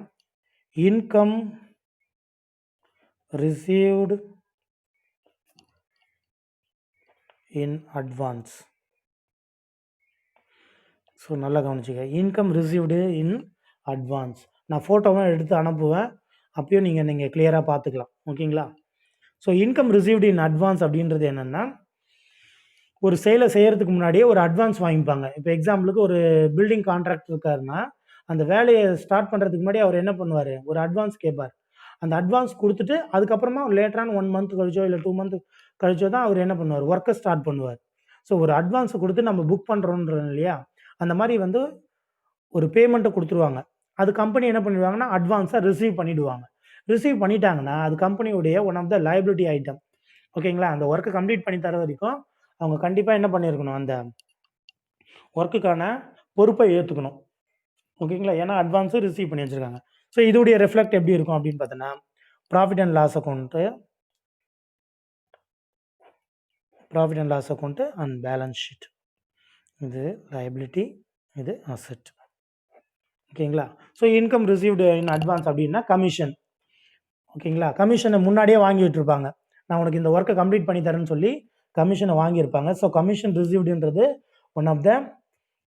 income received in advance. So நல்லா கவனிச்சுக்க. Income received in advance. நான் ஃபோட்டோவும் எடுத்து அனுப்புவேன். அப்பயும் நீங்கள் கிளியராக பார்த்துக்கலாம். ஓகேங்களா? So income received in advance அப்படின்றது என்னென்னா, ஒரு செயலை செய்கிறதுக்கு முன்னாடியே ஒரு அட்வான்ஸ் வாங்கிப்பாங்க. இப்போ எக்ஸாம்பிளுக்கு ஒரு பில்டிங் கான்ட்ராக்ட் இருக்காருன்னா, அந்த வேலையை ஸ்டார்ட் பண்ணுறதுக்கு முன்னாடி அவர் என்ன பண்ணுவார்? ஒரு அட்வான்ஸ் கேட்பார். அந்த அட்வான்ஸ் கொடுத்துட்டு அதுக்கப்புறமா லேட்டரான 1 மந்த் கழிச்சோ இல்லை 2 மந்த் கழிச்சோ தான் அவர் என்ன பண்ணுவார்? ஒர்க்கை ஸ்டார்ட் பண்ணுவார். ஸோ ஒரு அட்வான்ஸை கொடுத்து நம்ம புக் பண்ணுறோன்றோம் இல்லையா? அந்த மாதிரி வந்து ஒரு பேமெண்ட்டை கொடுத்துருவாங்க. அது கம்பெனி என்ன பண்ணிடுவாங்கன்னா அட்வான்ஸாக ரிசீவ் பண்ணிவிடுவாங்க. ரிசீவ் பண்ணிட்டாங்கன்னா அது கம்பெனியுடைய one of the liability item. ஓகேங்களா? அந்த ஒர்க்கை கம்ப்ளீட் பண்ணி தர வரைக்கும் அவங்க கண்டிப்பாக என்ன பண்ணியிருக்கணும்? அந்த ஒர்க்குக்கான பொறுப்பை ஏற்றுக்கணும். ஓகேங்களா? ஏன்னா அட்வான்ஸும் ரிசீவ் பண்ணி வச்சுருக்காங்க. ஸோ இதோடைய ரெஃப்ளெக்ட் எப்படி இருக்கும் அப்படின்னு பார்த்தோன்னா, profit and loss account and balance sheet. இது லைபிலிட்டி, இது அசெட். ஓகேங்களா? So income received in advance அப்படின்னா கமிஷன். ஓகேங்களா? கமிஷனை முன்னாடியே வாங்கி விட்டுருப்பாங்க. நான் உனக்கு இந்த ஒர்க்கை கம்ப்ளீட் பண்ணி தரேன்னு சொல்லி கமிஷனை வாங்கியிருப்பாங்க. ஸோ கமிஷன் ரிசீவ்டுன்றது one of the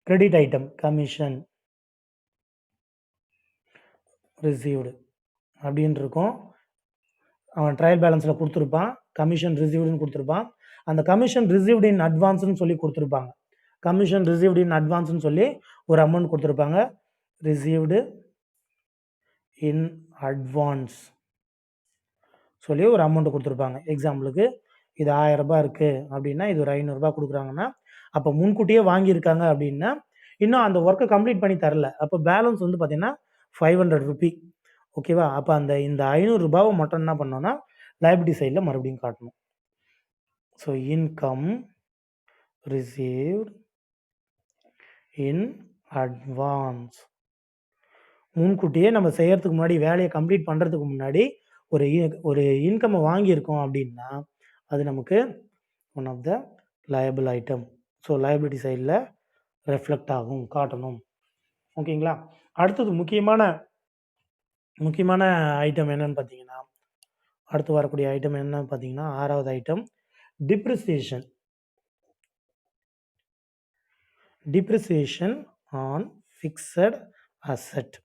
credit item. Commission received அப்படின்னு இருக்கும். அவன் ட்ரையல் பேலன்ஸில் கொடுத்துருப்பான். கமிஷன் ரிசீவ்டுன்னு கொடுத்துருப்பான். அந்த கமிஷன் ரிசீவ்டு இன் அட்வான்ஸ்னு சொல்லி கொடுத்துருப்பாங்க. கமிஷன் ரிசீவ்டு இன் அட்வான்ஸ்னு சொல்லி ஒரு அமௌண்ட் கொடுத்துருப்பாங்க. ரிசீவ்டு இன் அட்வான்ஸ் சொல்லி ஒரு அமௌண்ட் கொடுத்துருப்பாங்க. எக்ஸாம்பிளுக்கு இது 1000 ரூபாய் இருக்குது அப்படின்னா, இது ஒரு 500 ரூபாய் கொடுக்குறாங்கன்னா, அப்போ முன்கூட்டியே வாங்கியிருக்காங்க அப்படின்னா, இன்னும் அந்த ஒர்க்கை கம்ப்ளீட் பண்ணி தரல. அப்போ பேலன்ஸ் வந்து பார்த்தீங்கன்னா 500 ரூபி. ஓகேவா? அப்போ இந்த 500 ரூபாவை மட்டும் என்ன பண்ணோன்னா லைபிலிட்டி சைடில் மறுபடியும் காட்டணும். So income received in advance. முன்கூட்டியே நம்ம செய்கிறதுக்கு முன்னாடி, வேலையை கம்ப்ளீட் பண்ணுறதுக்கு முன்னாடி ஒரு இன்கம்மை வாங்கியிருக்கோம் அப்படின்னா அது நமக்கு one of the liable item. So liability சைடில் ரெஃப்ளெக்ட் ஆகும், காட்டணும். ஓகேங்களா? அடுத்தது முக்கியமான ஐட்டம் என்னன்னு பார்த்தீங்கன்னா, அடுத்து வரக்கூடிய ஐட்டம் என்னன்னு பார்த்தீங்கன்னா, 6வது item depreciation. Depreciation on fixed asset.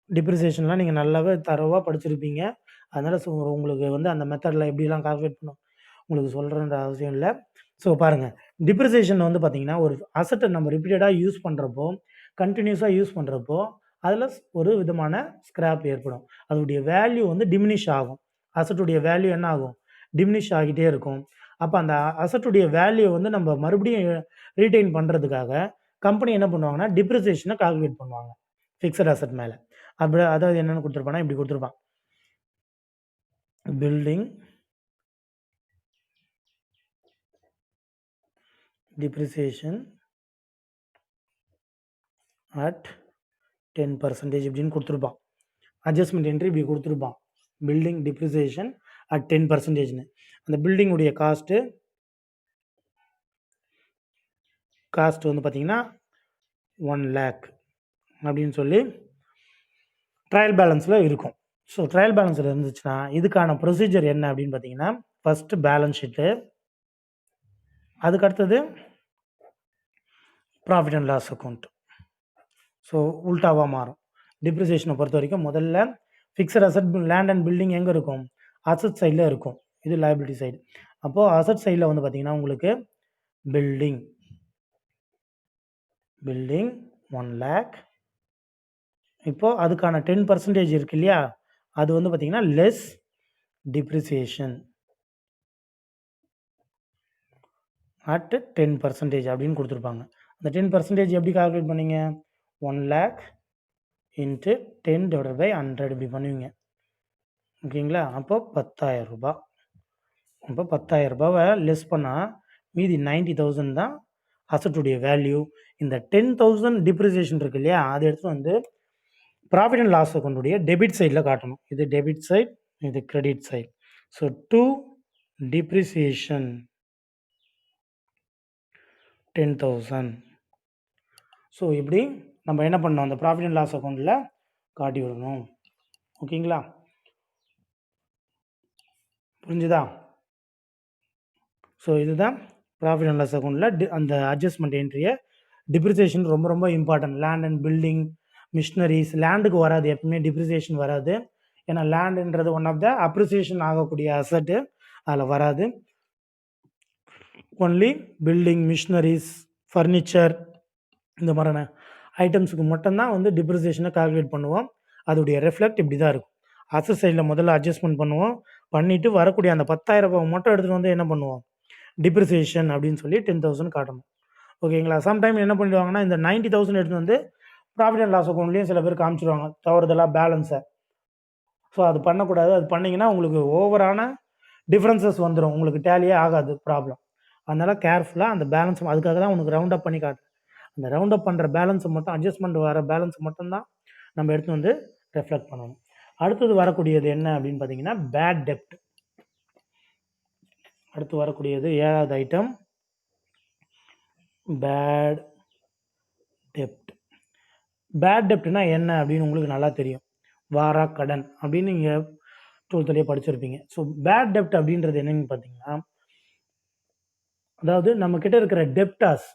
டிப்ரிசியேஷன்லாம் நீங்கள் நல்லாவே தரோவா படிச்சிருப்பீங்க. அதனால உங்களுக்கு வந்து அந்த மெத்தடில் எப்படிலாம் கால்குலேட் பண்ணணும் உங்களுக்கு சொல்கிறன்ற அவசியம் இல்லை. ஸோ பாருங்கள், டிப்ரிசியேஷன் வந்து பார்த்தீங்கன்னா, ஒரு அசெட்டை நம்ம ரிப்பீட்டடாக யூஸ் பண்ணுறப்போ, கண்டினியூஸாக யூஸ் பண்ணுறப்போ, அதில் ஒரு விதமான ஸ்கிராப் ஏற்படும். அதோடைய வேல்யூ வந்து டிமினிஷ் ஆகும். அசெட்டுடைய வேல்யூ என்ன ஆகும்? டிமினிஷ் ஆகிட்டே இருக்கும். அப்போ அந்த அசெட்டுடைய வேல்யூ வந்து நம்ம மறுபடியும் ரீட்டைன் பண்ணுறதுக்காக கம்பெனி என்ன பண்ணுவாங்கன்னா, டிப்ரிசியேஷனை கால்குலேட் பண்ணுவாங்க ஃபிக்ஸட் அசெட் மேலே. அப்படி அதாவது என்னென்னு கொடுத்துருப்பான்னா, இப்படி கொடுத்துருப்பான். பில்டிங் depreciation at 10% இப்படின்னு கொடுத்துருப்பான். அட்ஜஸ்ட்மெண்ட் என்ட்ரி இப்படி கொடுத்துருப்பான். Building depreciation at 10%. அந்த பில்டிங்குடைய காஸ்ட்டு வந்து பார்த்தீங்கன்னா 1 lakh அப்படின்னு சொல்லி ட்ரையல் பேலன்ஸில் இருக்கும். ஸோ ட்ரையல் பேலன்ஸில் இருந்துச்சுன்னா இதுக்கான ப்ரொசீஜர் என்ன அப்படின்னு பார்த்தீங்கன்னா, ஃபஸ்ட்டு பேலன்ஸ் ஷீட்டு, அதுக்கடுத்தது profit and loss account. So உல்டாவாக மாறும். டிப்ரிசியேஷனை பொறுத்த வரைக்கும் முதல்ல fixed asset land and building எங்கே இருக்கும்? அசட் சைடில் இருக்கும். இது லைபிலிட்டி சைடு. அப்போது அசட் சைடில் வந்து பார்த்திங்கன்னா உங்களுக்கு பில்டிங் 1 lakh. இப்போது அதுக்கான 10% இருக்கு இல்லையா, அது வந்து பார்த்திங்கன்னா லெஸ் டிப்ரிசியேஷன் அட் 10% அப்படின்னு கொடுத்துருப்பாங்க. அந்த 10% எப்படி கால்குலேட் பண்ணீங்க? 1 lakh இன்ட்டு 10/100 இப்படி பண்ணுவீங்க. ஓகேங்களா? அப்போ 10,000 ரூபாய். அப்போ 10,000 ரூபாவை லெஸ் பண்ணால் மீதி 90,000 தான் அசட்டுடைய வேல்யூ. இந்த 10,000 டிப்ரிசியேஷன் இருக்கு இல்லையா, அதை எடுத்து வந்து ப்ராஃபிட் அண்ட் லாஸ் அக்கௌண்ட்டுடைய டெபிட் சைடில் காட்டணும். இது டெபிட் சைட், இது credit side. So to depreciation 10,000. So இப்படி நம்ம என்ன பண்ணோம், அந்த ப்ராஃபிட் அண்ட் லாஸ் அக்கௌண்ட்டில் காட்டி விடணும். ஓகேங்களா? புரிஞ்சுதா? ஸோ இதுதான் ப்ராஃபிட் அண்ட் லாஸ் அக்கௌண்ட்டில் அந்த அட்ஜஸ்ட்மெண்ட் என்ட்ரியை. டிப்ரிசியேஷன் ரொம்ப ரொம்ப important. Land and building, machineries, லேண்டுக்கு வராது, எப்பவுமே டிப்ரிசியேஷன் வராது. ஏன்னா லேண்டுன்றது ஒன் ஆஃப் த அப்ரிசியேஷன் ஆகக்கூடிய அசட்டு, அதில் வராது. ஒன்லி பில்டிங், மிஷினரிஸ், ஃபர்னிச்சர், இந்த மாதிரியான ஐட்டம்ஸுக்கு மட்டும்தான் வந்து டிப்ரிசியேஷனை கால்குலேட் பண்ணுவோம். அதோடைய ரெஃப்ளெக்ட் இப்படி தான் இருக்கும். அசட் சைடில் முதல்ல அட்ஜஸ்ட்மெண்ட் பண்ணுவோம். பண்ணிவிட்டு வரக்கூடிய அந்த 10,000 ரூபாய் மட்டும் எடுத்துகிட்டு வந்து என்ன பண்ணுவோம், டிப்ரிசியேஷன் அப்படின்னு சொல்லி 10,000 காட்டணும். ஓகேங்களா? சம்டைம் என்ன பண்ணிடுவாங்கன்னா, இந்த 90,000 எடுத்துகிட்டு வந்து ப்ராஃபிட் அண்ட் லாஸ் அக்கௌண்ட்லேயும் சில பேர் காமிச்சிடுவாங்க தவறுதலாக பேலன்ஸை. ஸோ அது பண்ணக்கூடாது. அது பண்ணிங்கன்னா உங்களுக்கு ஓவரான டிஃப்ரென்சஸ் வந்துடும், உங்களுக்கு டேலியே ஆகாது ப்ராப்ளம். அதனால் கேர்ஃபுல்லாக அந்த பேலன்ஸ், அதுக்காக தான் உனக்கு ரவுண்ட் அப் பண்ணி காட்டுறேன். அந்த ரவுண்ட் அப் பண்ணுற பேலன்ஸை மட்டும், அட்ஜஸ்ட்மெண்ட் வர பேலன்ஸ் மட்டும்தான் நம்ம எடுத்து வந்து ரெஃப்ளெக்ட் பண்ணணும். அடுத்தது வரக்கூடியது என்ன அப்படின்னு பார்த்தீங்கன்னா, பேட் டெப்ட். அடுத்து வரக்கூடியது 7வது ஐட்டம், பேட் டெப்ட். பேட் டெப்ட்னா என்ன அப்படின்னு உங்களுக்கு நல்லா தெரியும். வாரா கடன் அப்படின்னு நீங்கள் 12th படிச்சிருப்பீங்க. ஸோ பேட் டெப்ட் அப்படின்றது என்னன்னு பார்த்தீங்கன்னா, அதாவது நம்மக்கிட்ட இருக்கிற டெப்டாஸ்,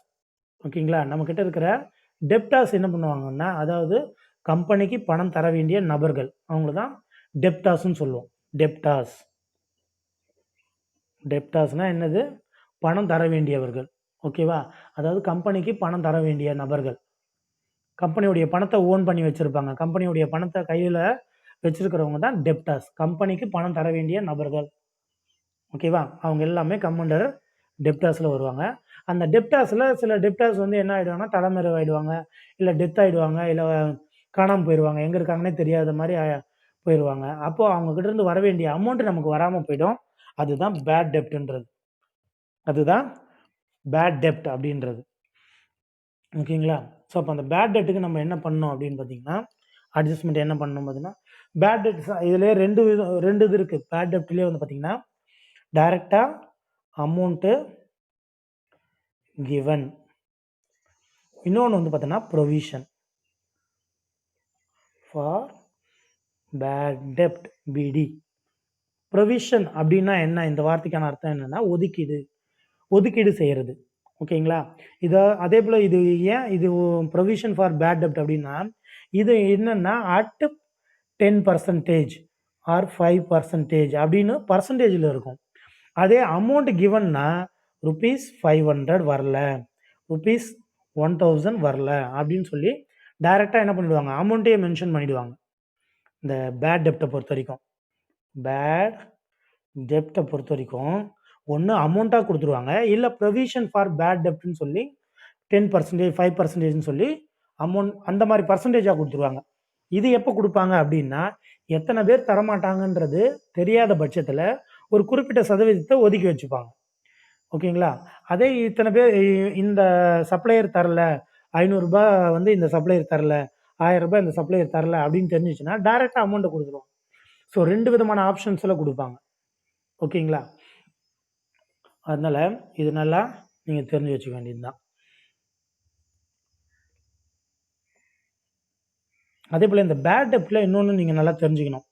ஓகேங்களா, நம்மக்கிட்ட இருக்கிற டெப்டாஸ் என்ன பண்ணுவாங்கன்னா, அதாவது கம்பெனிக்கு பணம் தர வேண்டிய நபர்கள், அவங்கள தான் டெப்டாஸ்ன்னு சொல்லுவோம். டெப்டாஸ்னால் என்னது? பணம் தர வேண்டியவர்கள். ஓகேவா? அதாவது கம்பெனிக்கு பணம் தர வேண்டிய நபர்கள், கம்பெனியுடைய பணத்தை ஓன் பண்ணி வச்சுருப்பாங்க, கம்பெனியுடைய பணத்தை கையில் வச்சுருக்கிறவங்க தான் டெப்டாஸ், கம்பெனிக்கு பணம் தர வேண்டிய நபர்கள். ஓகேவா? அவங்க எல்லாமே கம்பெண்டர் டெப்டாஸில் வருவாங்க. அந்த டெப்டாஸில் சில டெப்டாஸ் வந்து என்ன ஆகிடுவாங்கன்னா, தலைமறைவாயிடுவாங்க, இல்லை டெத் ஆகிடுவாங்க, இல்லை காணாமல் போயிடுவாங்க, எங்கே இருக்காங்கன்னே தெரியாத மாதிரி போயிடுவாங்க. அப்போது அவங்கக்கிட்டேருந்து வர வேண்டிய அமௌண்ட்டு நமக்கு வராமல் போயிடும். அதுதான் பேட் டெப்ட்ன்றது. அதுதான் பேட் டெப்ட் அப்படின்றது. ஓகேங்களா? ஸோ அப்போ அந்த பேட் டெப்ட்டுக்கு நம்ம என்ன பண்ணணும் அப்படின்னு பார்த்தீங்கன்னா, அட்ஜஸ்ட்மெண்ட் என்ன பண்ணணும் பார்த்தீங்கன்னா, பேட் டெப்ட் இதிலே ரெண்டு இது இருக்குது. பேட் டெப்ட்லேயே வந்து பார்த்தீங்கன்னா, டைரெக்டாக அமௌண்ட்டு கிவன், இன்னொன்று வந்து பார்த்தீங்கன்னா ப்ரொவிஷன். ஃபார் பேட் டெப்ட் பிடி. ப்ரொவிஷன் அப்படின்னா என்ன, இந்த வார்த்தைக்கான அர்த்தம் என்னன்னா ஒதுக்கீடு செய்கிறது. ஓகேங்களா? இதை அதே போல் இது ஏன் இது ப்ரொவிஷன் ஃபார் பேட் டெப்ட் அப்படின்னா, இது என்னன்னா அட் 10% ஆர் 5% அப்படின்னு பர்சன்டேஜில் இருக்கும். அதே அமௌண்ட் கிவன்னா ₹500 வரல, ₹1000 வரல அப்படின்னு சொல்லி டைரெக்டாக என்ன பண்ணிடுவாங்க, அமௌண்ட்டையே மென்ஷன் பண்ணிடுவாங்க. இந்த பேட் டெப்டை பொறுத்த வரைக்கும் ஒன்று அமௌண்ட்டாக கொடுத்துருவாங்க, இல்லை ப்ரொவிஷன் ஃபார் பேட் டெப்ட்னு சொல்லி 10%, 5%ன்னு சொல்லி அமௌண்ட் அந்த மாதிரி பர்சன்டேஜாக கொடுத்துருவாங்க. இது எப்போ கொடுப்பாங்க அப்படின்னா, எத்தனை பேர் தரமாட்டாங்கன்றது தெரியாத பட்சத்தில் ஒரு குறிப்பிட்ட சதவீதத்தை ஒதுக்கி வச்சுப்பாங்க. ஓகேங்களா? அதே இத்தனை பேர் இந்த சப்ளையர் தரல, ₹500 வந்து இந்த சப்ளையர் தரல, ₹1000 இந்த சப்ளையர் தரல அப்படின்னு தெரிஞ்சிச்சுன்னா டைரெக்டாக அமௌண்ட்டை கொடுத்துருவாங்க. ஸோ 2 விதமான ஆப்ஷன்ஸில் கொடுப்பாங்க. ஓகேங்களா? அதனால் இது நல்லா நீங்கள் தெரிஞ்சு வச்சுக்க வேண்டியது தான். அதே போல் இந்த பேட் டெப்டில் இன்னொன்று நீங்கள் நல்லா தெரிஞ்சுக்கணும்.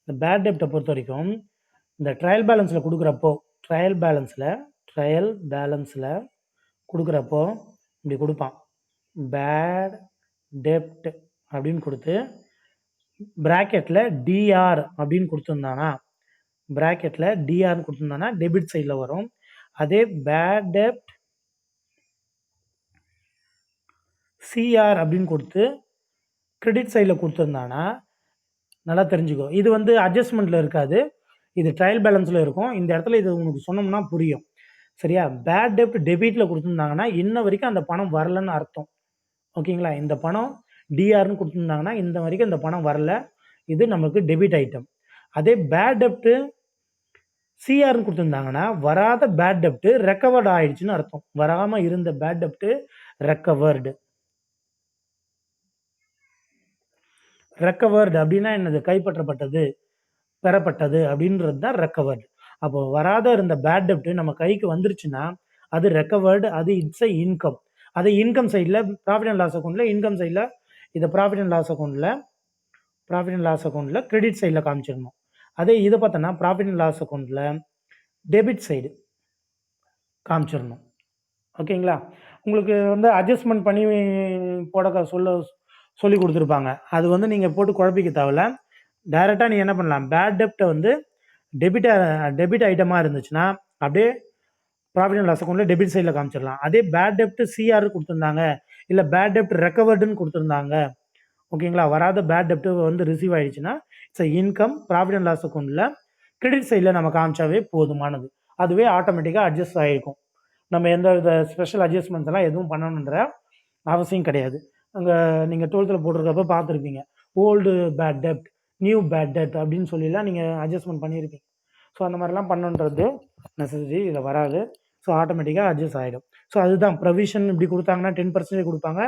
இந்த பேட் டெப்டை பொறுத்த வரைக்கும் இந்த ட்ரையல் பேலன்ஸில் கொடுக்குறப்போ ட்ரையல் பேலன்ஸில் கொடுக்குறப்போ இப்படி கொடுப்பான், பேட் டெப்ட் அப்படின்னு கொடுத்து ப்ராக்கெட்டில் டிஆர் அப்படின்னு கொடுத்துருந்தானா, டெபிட் சைடில் வரும். அதே பேட் டெப்ட் சிஆர் அப்படின்னு கொடுத்து கிரெடிட் சைடில் கொடுத்துருந்தானா, நல்லா தெரிஞ்சுக்கோ, இது வந்து அட்ஜஸ்ட்மெண்ட்டில் இருக்காது, இது ட்ரையல் பேலன்ஸில் இருக்கும். இந்த இடத்துல இது உங்களுக்கு சொன்னோம்னா புரியும். சரியா? பேட் டெப்ட் டெபிட்டில் கொடுத்துருந்தாங்கன்னா இன்ன வரைக்கும் அந்த பணம் வரலன்னு அர்த்தம். ஓகேங்களா? இந்த பணம் டிஆர்னு கொடுத்துருந்தாங்கன்னா இந்த வரைக்கும் இந்த பணம் வரல, இது நமக்கு டெபிட் ஐட்டம். அதே பேட் டெப்ட்டு சிஆர்னு கொடுத்துருந்தாங்கன்னா வராத பேட் டெப்ட்டு ரெக்கவர்டு ஆயிடுச்சுன்னு அர்த்தம். வராமல் இருந்த பேட் டெப்ட்டு ரெக்கவர்டு அப்படின்னா என்னது, கைப்பற்றப்பட்டது, பெறப்பட்டது அப்படின்றது தான் ரெக்கவர்டு. அப்போ வராத இருந்த பேட் டெப்ட் நம்ம கைக்கு வந்துருச்சுன்னா அது ரெக்கவர்டு, அது இட்ஸ் எ இன்கம். அது இன்கம் சைடில் ப்ராஃபிட் அண்ட் லாஸ் அக்கௌண்ட்டில், இன்கம் சைடில் இதை ப்ராஃபிட் அண்ட் லாஸ் அக்கௌண்ட்டில் கிரெடிட் சைடில் காமிச்சிடணும். அதே இதை பார்த்தோன்னா ப்ராஃபிட் அண்ட் லாஸ் அக்கௌண்ட்டில் டெபிட் சைடு காமிச்சிடணும். ஓகேங்களா? உங்களுக்கு வந்து அட்ஜஸ்ட்மெண்ட் பண்ணி போட சொல்லி கொடுத்துருப்பாங்க. அது வந்து நீங்கள் போட்டு குழப்பிக்க தேவையில்ல. டைரெக்டாக நீங்கள் என்ன பண்ணலாம், பேட் டெப்டை வந்து டெபிட் ஐட்டமாக இருந்துச்சுன்னா அப்படியே ப்ராஃபிட் அண்ட் லாஸ் அக்கௌண்ட்டில் டெபிட் சைடில் காமிச்சிடலாம். அதே பேட் டெப்ட் சிஆர் கொடுத்துருந்தாங்க, இல்லை பேட் டெப்ட் ரெக்கவர்டுன்னு கொடுத்துருந்தாங்க, ஓகேங்களா, வராத பேட் டெப்ட் வந்து ரிசீவ் ஆகிடுச்சுன்னா it's income, profit and loss அக்கௌண்ட்டில் கிரெடிட் சைடில் நம்ம காமிச்சாவே போதுமானது. அதுவே ஆட்டோமேட்டிக்காக அட்ஜஸ்ட் ஆகிருக்கும். நம்ம எந்த வித ஸ்பெஷல் அட்ஜஸ்ட்மெண்ட்ஸ் எல்லாம் எதுவும் பண்ணணுன்ற அவசியம் கிடையாது. அங்கே நீங்கள் 12th போட்டிருக்கப்ப பார்த்துருப்பீங்க, ஓல்டு பேட் டெப்ட், நியூ பேட் டெப்ட் அப்படின்னு சொல்லிலாம் நீங்கள் அட்ஜஸ்ட்மெண்ட் பண்ணியிருப்பீங்க. ஸோ அந்த மாதிரிலாம் பண்ணுன்றது நெசசரி, இதில் வராது. ஸோ ஆட்டோமேட்டிக்காக அட்ஜஸ்ட் ஆகிடும். ஸோ அதுதான் ப்ரொவிஷன். இப்படி கொடுத்தாங்கன்னா 10% கொடுப்பாங்க,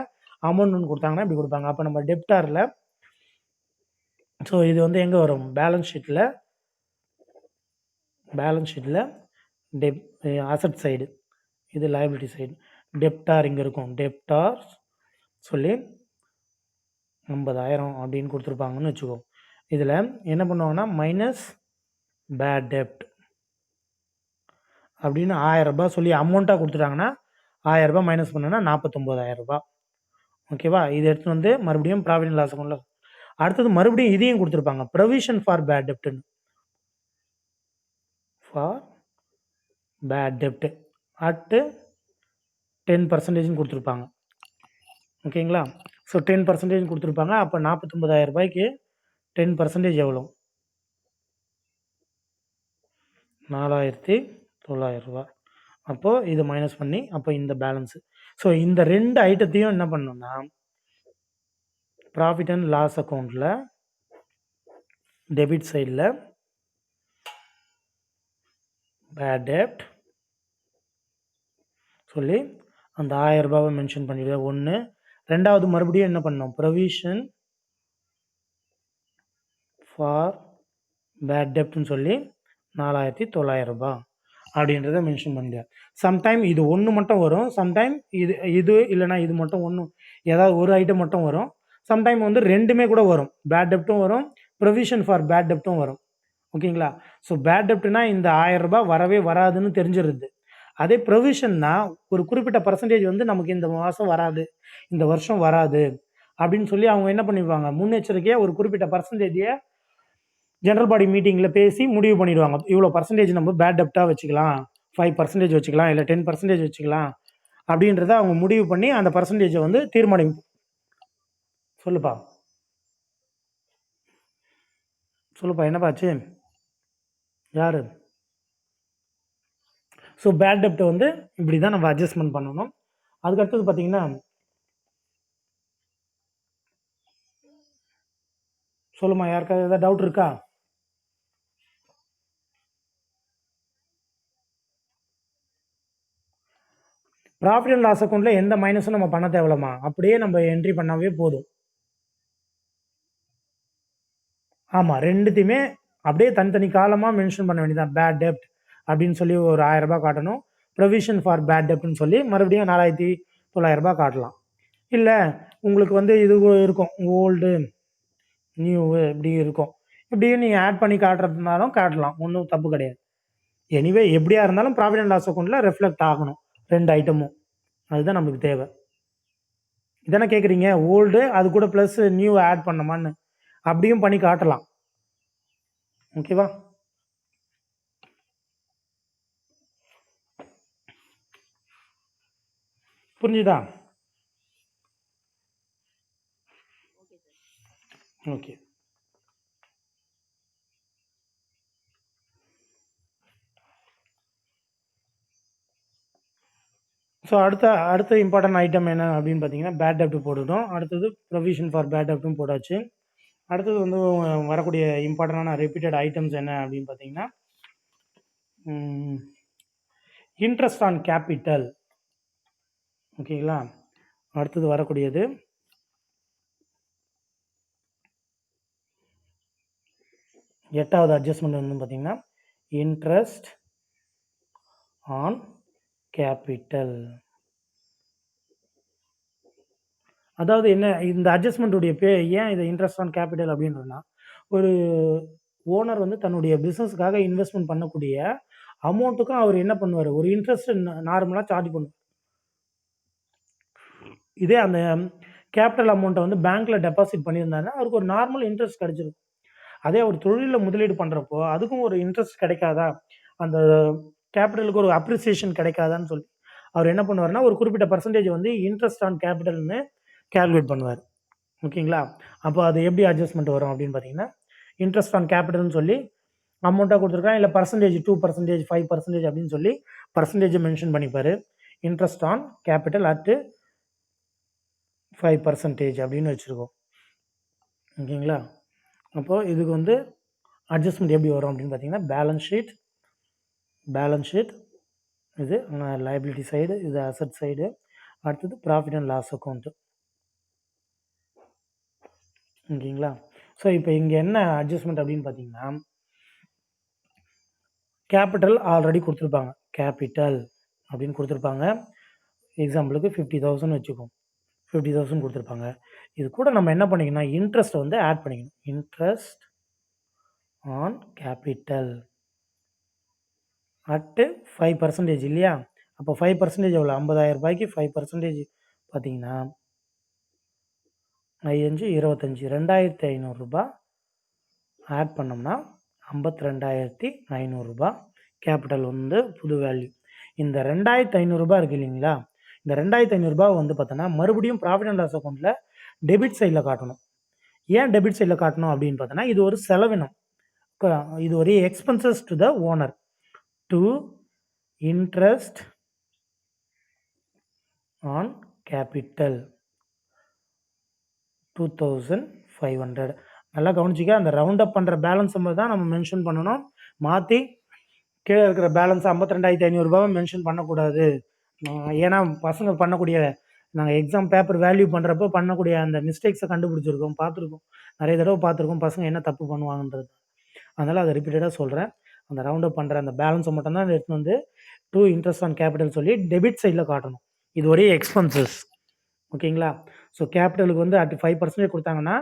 அமௌண்ட் ஒன்று கொடுத்தாங்கன்னா இப்படி கொடுப்பாங்க. அப்போ நம்ம டெப்டாரில், ஸோ இது வந்து எங்கே வரும், பேலன்ஸ் ஷீட்டில் அசட் சைடு, இது லைபிலிட்டி சைடு. டெப்டார் இங்கே இருக்கும், டெப்டார் சொல்லி 50,000 அப்படின்னு கொடுத்துருப்பாங்கன்னு வச்சுக்கோ. இதில் என்ன பண்ணுவாங்கன்னா மைனஸ் பேட் டெப்ட் அப்படின்னு ₹1000 சொல்லி அமௌண்ட்டாக கொடுத்துட்டாங்கன்னா ₹1000 மைனஸ் பண்ணோன்னா ₹49,000. ஓகேவா? இது எடுத்து வந்து மறுபடியும் ப்ராஃபிட் அண்ட் லாஸ் அக்கௌண்ட்டில். அடுத்தது மறுபடியும் இதையும் கொடுத்துருப்பாங்க, ப்ரொவிஷன் ஃபார் பேட் டெப்ட்னு. ஃபார் பேட் டெப்ட் அட் 10% கொடுத்துருப்பாங்க. ஓகேங்களா? ஸோ 10% கொடுத்துருப்பாங்க. அப்போ ₹49,000க்கு 10% எவ்வளோ, ₹4,900. அப்போது இது மைனஸ் பண்ணி அப்போ இந்த பேலன்ஸு. ஸோ இந்த 2 ஐட்டத்தையும் என்ன பண்ணணும்னா ப்ராஃபிட் அண்ட் லாஸ் அக்கௌண்ட்டில் டெபிட் சைடில் பேட் டெப்ட் சொல்லி அந்த ₹1000 மென்ஷன் பண்ணிவிடுங்க. ஒன்று. ரெண்டாவது மறுபடியும் என்ன பண்ணணும், ப்ரொவிஷன் ஃபார் பேட் டெப்ட்னு சொல்லி ₹4,900 அப்படின்றத மென்ஷன் பண்ணிடுவேன். சம்டைம் இது ஒன்று மட்டும் வரும், சம்டைம் இது இல்லைனா இது மட்டும் ஒன்று, ஏதாவது ஒரு ஐட்டம் மட்டும் வரும், சம்டைம் வந்து ரெண்டுமே கூட வரும், பேட் டெப்ட்டும் வரும், ப்ரொவிஷன் ஃபார் பேட் டெப்ட்டும் வரும். ஓகேங்களா? ஸோ பேட் டெப்ட்னா இந்த ரூ. 1000 வரவே வராதுன்னு தெரிஞ்சிருது. அதே ப்ரொவிஷன்னா ஒரு குறிப்பிட்ட பர்சன்டேஜ் வந்து நமக்கு இந்த மாதம் வராது, இந்த வருஷம் வராது அப்படின்னு சொல்லி அவங்க என்ன பண்ணிடுவாங்க, முன்னெச்சரிக்கையாக ஒரு குறிப்பிட்ட பர்சன்டேஜை ஜெனரல் பாடி மீட்டிங்கில் பேசி முடிவு பண்ணிடுவாங்க. இவ்வளோ பர்சன்டேஜ் நம்ம பேட் டெப்டாக வச்சுக்கலாம், 5% வச்சுக்கலாம், இல்லை 10% வச்சுக்கலாம் அப்படின்றத அவங்க முடிவு பண்ணி அந்த பர்சன்டேஜை வந்து சொல்லுப்பா என்னப்பாச்சு யாரு? ஸோ பேட் டெப்ட்டை வந்து இப்படி தான் நம்ம அட்ஜஸ்ட்மெண்ட் பண்ணணும். அதுக்கடுத்தது பார்த்தீங்கன்னா, சொல்லுமா, யாருக்காவது ஏதாவது டவுட் இருக்கா? ப்ராஃபிட் அண்ட் லாஸ் அக்கௌண்ட்டில் எந்த மைனஸும் நம்ம பண்ண தேவையில்லம்மா, அப்படியே நம்ம என்ட்ரி பண்ணாவே போதும். ஆமாம், ரெண்டுத்தையுமே அப்படியே தனித்தனி காலமாக மென்ஷன் பண்ண வேண்டியதான். பேட் டெப்ட் அப்படின்னு சொல்லி ஒரு 1000 காட்டணும், ப்ரொவிஷன் ஃபார் பேட் டெப்ட்னு சொல்லி மறுபடியும் 4900 காட்டலாம். இல்லை உங்களுக்கு வந்து இது இருக்கும், ஓல்டு நியூ இப்படி இருக்கும், இப்படியும் நீங்கள் ஆட் பண்ணி காட்டுறதுனாலும் காட்டலாம், ஒன்றும் தப்பு கிடையாது. எனிவே எப்படியா இருந்தாலும் ப்ராஃபிட் அண்ட் லாஸ் அக்கௌண்ட்டில் ரெஃப்ளெக்ட் ஆகணும் ரெண்டு ஐட்டமும், அதுதான் நம்மளுக்கு தேவை. இதானே கேட்குறீங்க, ஓல்டு அது கூட ப்ளஸ் நியூ ஆட் பண்ணமான்னு அப்படியும் பண்ணி காட்டலாம். ஓகேவா? புரிஞ்சுதா? ஓகே. ஸோ அடுத்த இம்பார்ட்டன்ட் ஐட்டம் என்ன அப்படின்னு பார்த்தீங்கன்னா, பேட் டெப்ட் போட்டுட்டோம். அடுத்தது ப்ரொவிஷன் ஃபார் பேட் டெப்ட்டும் போட்டாச்சு. அடுத்தது வந்து வரக்கூடிய இம்பார்ட்டண்டான ரிப்பீட்டட் ஐட்டம்ஸ் என்ன அப்படின்னு பார்த்தீங்கன்னா, இன்ட்ரெஸ்ட் ஆன் கேபிட்டல். ஓகேங்களா? அடுத்தது வரக்கூடியது எட்டாவது அட்ஜஸ்ட்மெண்ட் வந்து பார்த்தீங்கன்னா, இன்ட்ரெஸ்ட் ஆன் கேபிட்டல். அதாவது என்ன, இந்த அட்ஜஸ்ட்மெண்ட்டுடைய ஏன் இது இன்ட்ரெஸ்ட் ஆன் கேபிட்டல் அப்படின்றதுனா, ஒரு ஓனர் வந்து தன்னுடைய பிஸ்னஸ்க்காக இன்வெஸ்ட்மெண்ட் பண்ணக்கூடிய அமௌண்ட்டுக்கும் அவர் என்ன பண்ணுவார், ஒரு இன்ட்ரெஸ்ட் நார்மலாக சார்ஜ் பண்ணுவார். இதே அந்த கேபிட்டல் அமௌண்ட்டை வந்து பேங்க்கில் டெபாசிட் பண்ணியிருந்தாருன்னா அவருக்கு ஒரு நார்மல் இன்ட்ரெஸ்ட் கிடைச்சிருக்கும். அதே ஒரு தொழிலில் முதலீடு பண்ணுறப்போ அதுக்கும் ஒரு இன்ட்ரெஸ்ட் கிடைக்காதா, அந்த கேபிட்டலுக்கு ஒரு அப்ரிசியேஷன் கிடைக்காதான்னு சொல்லி அவர் என்ன பண்ணுவார்னா, ஒரு குறிப்பிட்ட பர்சன்டேஜ் வந்து இன்ட்ரெஸ்ட் ஆன் கேபிட்டல்னு கேல்குலேட் பண்ணுவார். ஓகேங்களா? அப்போ அது எப்படி அட்ஜஸ்ட்மெண்ட் வரும் அப்படின்னு பார்த்தீங்கன்னா, இன்ட்ரெஸ்ட் ஆன் கேபிட்டல்னு சொல்லி அமௌண்ட்டாக கொடுத்துருக்கான், இல்லை பர்சன்டேஜ் 2%, 5% அப்படின்னு சொல்லி பர்சன்டேஜை மென்ஷன் பண்ணிப்பார். இன்ட்ரெஸ்ட் ஆன் கேபிட்டல் அட் 5% அப்படின்னு வச்சுருக்கோம். ஓகேங்களா? அப்போது இதுக்கு வந்து அட்ஜஸ்ட்மெண்ட் எப்படி வரும் அப்படின்னு பார்த்தீங்கன்னா, பேலன்ஸ் ஷீட் இது லைபிலிட்டி சைடு, இது அசட் சைடு, அடுத்தது ப்ராஃபிட் அண்ட் லாஸ் அக்கௌண்ட்டு. ஓகேங்களா? ஸோ இப்போ இங்கே என்ன அட்ஜஸ்ட்மெண்ட் அப்படின்னு பார்த்தீங்கன்னா, கேபிட்டல் ஆல்ரெடி கொடுத்துருப்பாங்க, கேபிட்டல் அப்படின்னு கொடுத்துருப்பாங்க. எக்ஸாம்பிளுக்கு 50,000 வச்சுக்கோம், 50,000 கொடுத்துருப்பாங்க. இது கூட நம்ம என்ன பண்ணிக்கணும், இன்ட்ரெஸ்ட் வந்து ஆட் பண்ணிக்கணும். இன்ட்ரெஸ்ட் ஆன் கேபிட்டல் அட்டு 5% இல்லையா? அப்போ 5% எவ்வளோ, 50,000 5% பார்த்தீங்கன்னா 5 25 2,500 ஆட் பண்ணோம்னா 52,500 கேபிட்டல் வந்து புது வேல்யூ. இந்த 2,500 இருக்கு இல்லைங்களா, இந்த 2,500 வந்து பார்த்தோன்னா மறுபடியும் ப்ராஃபிட் அண்ட் லாஸ் அக்கௌண்ட்டில் டெபிட் சைடில் காட்டணும். ஏன் டெபிட் சைடில் காட்டணும் அப்படின்னு பார்த்தோன்னா, இது ஒரு செலவினம், இது ஒரு expenses to the owner to interest on capital 2,500. நல்லா கவனிச்சிக்க, அந்த ரவுண்ட் அப் பண்ணுற பேலன்ஸ் தான் நம்ம மென்ஷன் பண்ணணும். மாற்றி கீழே இருக்கிற பேலன்ஸ் 52,500 மென்ஷன் பண்ணக்கூடாது. ஏன்னா பசங்க பண்ணக்கூடிய, நாங்கள் எக்ஸாம் பேப்பர் வேல்யூ பண்ணுறப்போ பண்ணக்கூடிய அந்த மிஸ்டேக்ஸை கண்டுபிடிச்சிருக்கோம், பார்த்துருக்கோம், நிறைய தடவை பார்த்துருக்கோம் பசங்க என்ன தப்பு பண்ணுவாங்கன்றது. அதனால் அதை ரிப்பீட்டடாக சொல்கிறேன். அந்த ரவுண்ட் அப் பண்ணுற அந்த பேலன்ஸை மட்டும்தான் எடுத்துன்னு வந்து டூ இன்ட்ரெஸ்ட் ஆன் கேபிட்டல் சொல்லி டெபிட் சைடில் காட்டணும். இது ஒரே எக்ஸ்பென்சஸ். ஓகேங்களா? ஸோ கேபிட்டலுக்கு வந்து அட் 5% கொடுத்தாங்கன்னா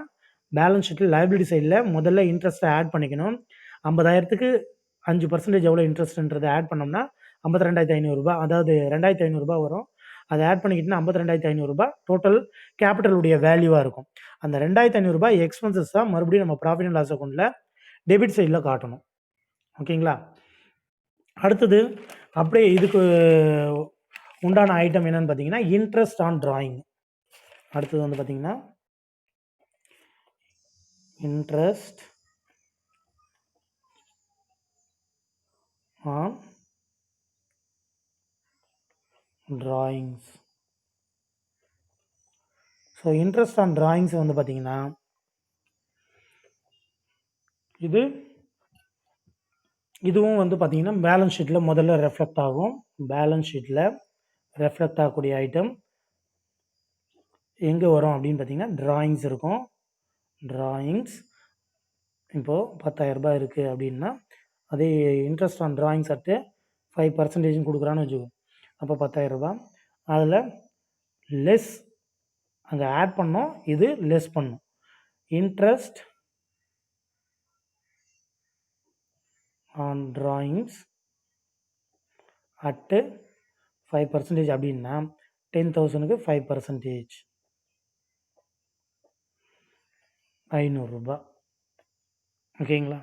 பேலன்ஸ் ஷீட்டில் லைபிலிட்டி சைடில் முதல்ல இன்ட்ரெஸ்ட்டை ஆட் பண்ணிக்கணும். 50,000க்கு 5% எவ்வளோ இன்ட்ரெஸ்ட்ன்றதை ஆட் பண்ணோம்னா 52,500 ரூபாய், அதாவது 2,500 ரூபாய் வரும். அதை ஆட் பண்ணிக்கிட்டுனா 52,500 ரூபாய் டோட்டல் கேபிட்டலுடைய வேல்யூவாக இருக்கும். அந்த 2,500 ரூபாய் எக்ஸ்பென்சஸ் தான் மறுபடியும் நம்ம ப்ராஃபிட் அண்ட் லாஸ் அக்கௌண்ட்டில் டெபிட் சைடில் காட்டணும். ஓகேங்களா? அடுத்தது அப்படியே இதுக்கு உண்டான ஐட்டம் என்னன்னு பார்த்தீங்கன்னா இன்ட்ரெஸ்ட் ஆன் டிராயிங். அடுத்தது வந்து பார்த்தீங்கன்னா interest on drawings. So interest on drawings வந்து பார்த்தீங்கன்னா இதுவும் வந்து பார்த்தீங்கன்னா பேலன்ஸ் ஷீட்டில் முதல்ல ரெஃப்ளெக்ட் ஆகும். பேலன்ஸ் ஷீட்டில் ரெஃப்ளெக்ட் ஆகக்கூடிய ஐட்டம் எங்கே வரும் அப்படின்னு பார்த்தீங்கன்னா டிராயிங்ஸ் இருக்கும். டிராயிங்ஸ் இப்போது 10,000 ரூபாய் இருக்குது அப்படின்னா அதே இன்ட்ரெஸ்ட் ஆன் டிராயிங்ஸ் அட்டு 5% கொடுக்குறான்னு வச்சுக்கோ. அப்போ 10,000 ரூபாய் அதில் லெஸ் அங்கே ஆட் பண்ணோம், இது லெஸ் பண்ணும். இன்ட்ரெஸ்ட் ஆன் டிராயிங்ஸ் அட்டு 5% அப்படின்னா 10,000க்கு 5% 500 ரூபாய். ஓகேங்களா?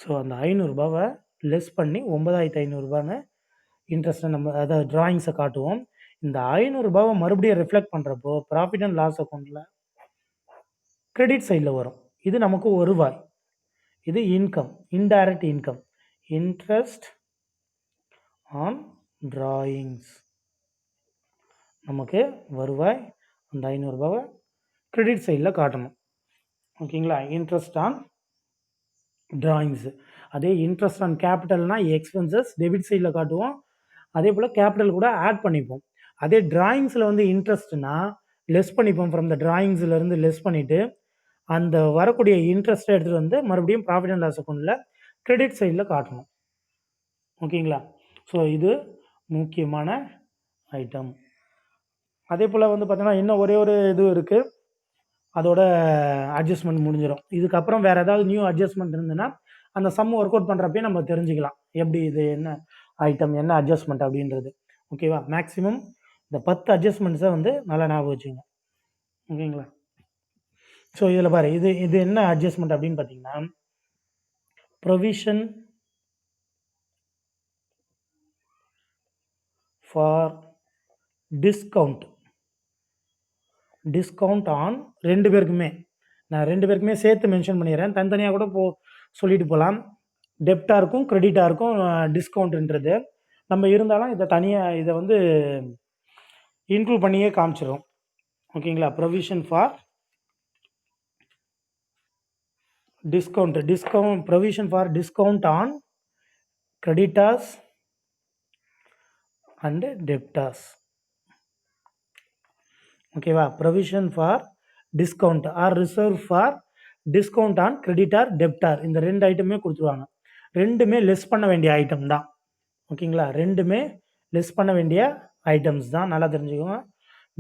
ஸோ அந்த 500 ரூபாவை லெஸ் பண்ணி 9,500 ரூபான்னு இன்ட்ரெஸ்ட்டை நம்ம அதாவது டிராயிங்ஸை காட்டுவோம். இந்த 500 ரூபாவை மறுபடியும் ரிஃப்ளெக்ட் பண்ணுறப்போ ப்ராஃபிட் அண்ட் லாஸ் அக்கௌண்ட்டில் கிரெடிட் சைடில் வரும். இது நமக்கு வருவாய். இது income, indirect income. Interest on drawings நமக்கு வருவாய். அந்த 500 ரூபாவை கிரெடிட் சைடில் காட்டணும். ஓகேங்களா? Interest on drawings. அதே இன்ட்ரெஸ்ட் ஆன் கேபிட்டல்னால் எக்ஸ்பென்சஸ் டெபிட் சைடில் காட்டுவோம். அதே போல் கேபிட்டல் கூட ஆட் பண்ணிப்போம். அதே டிராயிங்ஸில் வந்து இன்ட்ரெஸ்ட்னா லெஸ் பண்ணிப்போம். ஃப்ரம் த டிராயிங்ஸ்லேருந்து லெஸ் பண்ணிவிட்டு அந்த வரக்கூடிய இன்ட்ரெஸ்ட்டை எடுத்துகிட்டு வந்து மறுபடியும் ப்ராஃபிட் அண்ட் லாஸ் அக்கௌண்ட்டில் கிரெடிட் சைடில் காட்டணும். ஓகேங்களா? ஸோ இது முக்கியமான ஐட்டம். அதே போல் வந்து பார்த்தீங்கன்னா இன்னும் ஒரே ஒரு இது இருக்குது, அதோட அட்ஜஸ்ட்மெண்ட் முடிஞ்சிடும். இதுக்கப்புறம் வேறு ஏதாவது நியூ அட்ஜஸ்ட்மெண்ட் இருந்ததுன்னா அந்த சம் ஒர்க் அவுட் பண்ணுறப்பே நம்ம தெரிஞ்சுக்கலாம் எப்படி இது என்ன ஐட்டம் என்ன அட்ஜஸ்ட்மெண்ட் அப்படின்றது. ஓகேவா? மேக்ஸிமம் இந்த 10 அட்ஜஸ்ட்மெண்ட்ஸை வந்து நல்லா ஞாபகம் வச்சுங்க. ஓகேங்களா? ஸோ இதில் பாரு இது என்ன அட்ஜஸ்ட்மெண்ட் அப்படின்னு பார்த்தீங்கன்னா ப்ரொவிஷன் ஃபார் டிஸ்கவுண்ட் ஆன் ரெண்டு பேருக்குமே நான் சேர்த்து மென்ஷன் பண்ணிடுறேன். தனித்தனியாக கூட சொல்லிட்டு போகலாம். டெப்டாருக்கும் கிரெடிட்டாருக்கும் டிஸ்கவுண்ட்ன்றது நம்ம இருந்தாலும் இதை வந்து இன்க்ளூட் பண்ணியே காமிச்சிடும். ஓகேங்களா? Provision for provision for discount on creditors and debtors. ஓகேவா? Provision for discount or reserve for discount on creditor debtor. இந்த ரெண்டு ஐட்டமே கொடுத்துருவாங்க. ரெண்டுமே லெஸ் பண்ண வேண்டிய ஐட்டம் தான். ஓகேங்களா? ரெண்டுமே லெஸ் பண்ண வேண்டிய ஐட்டம்ஸ் தான். நல்லா தெரிஞ்சுக்கோங்க.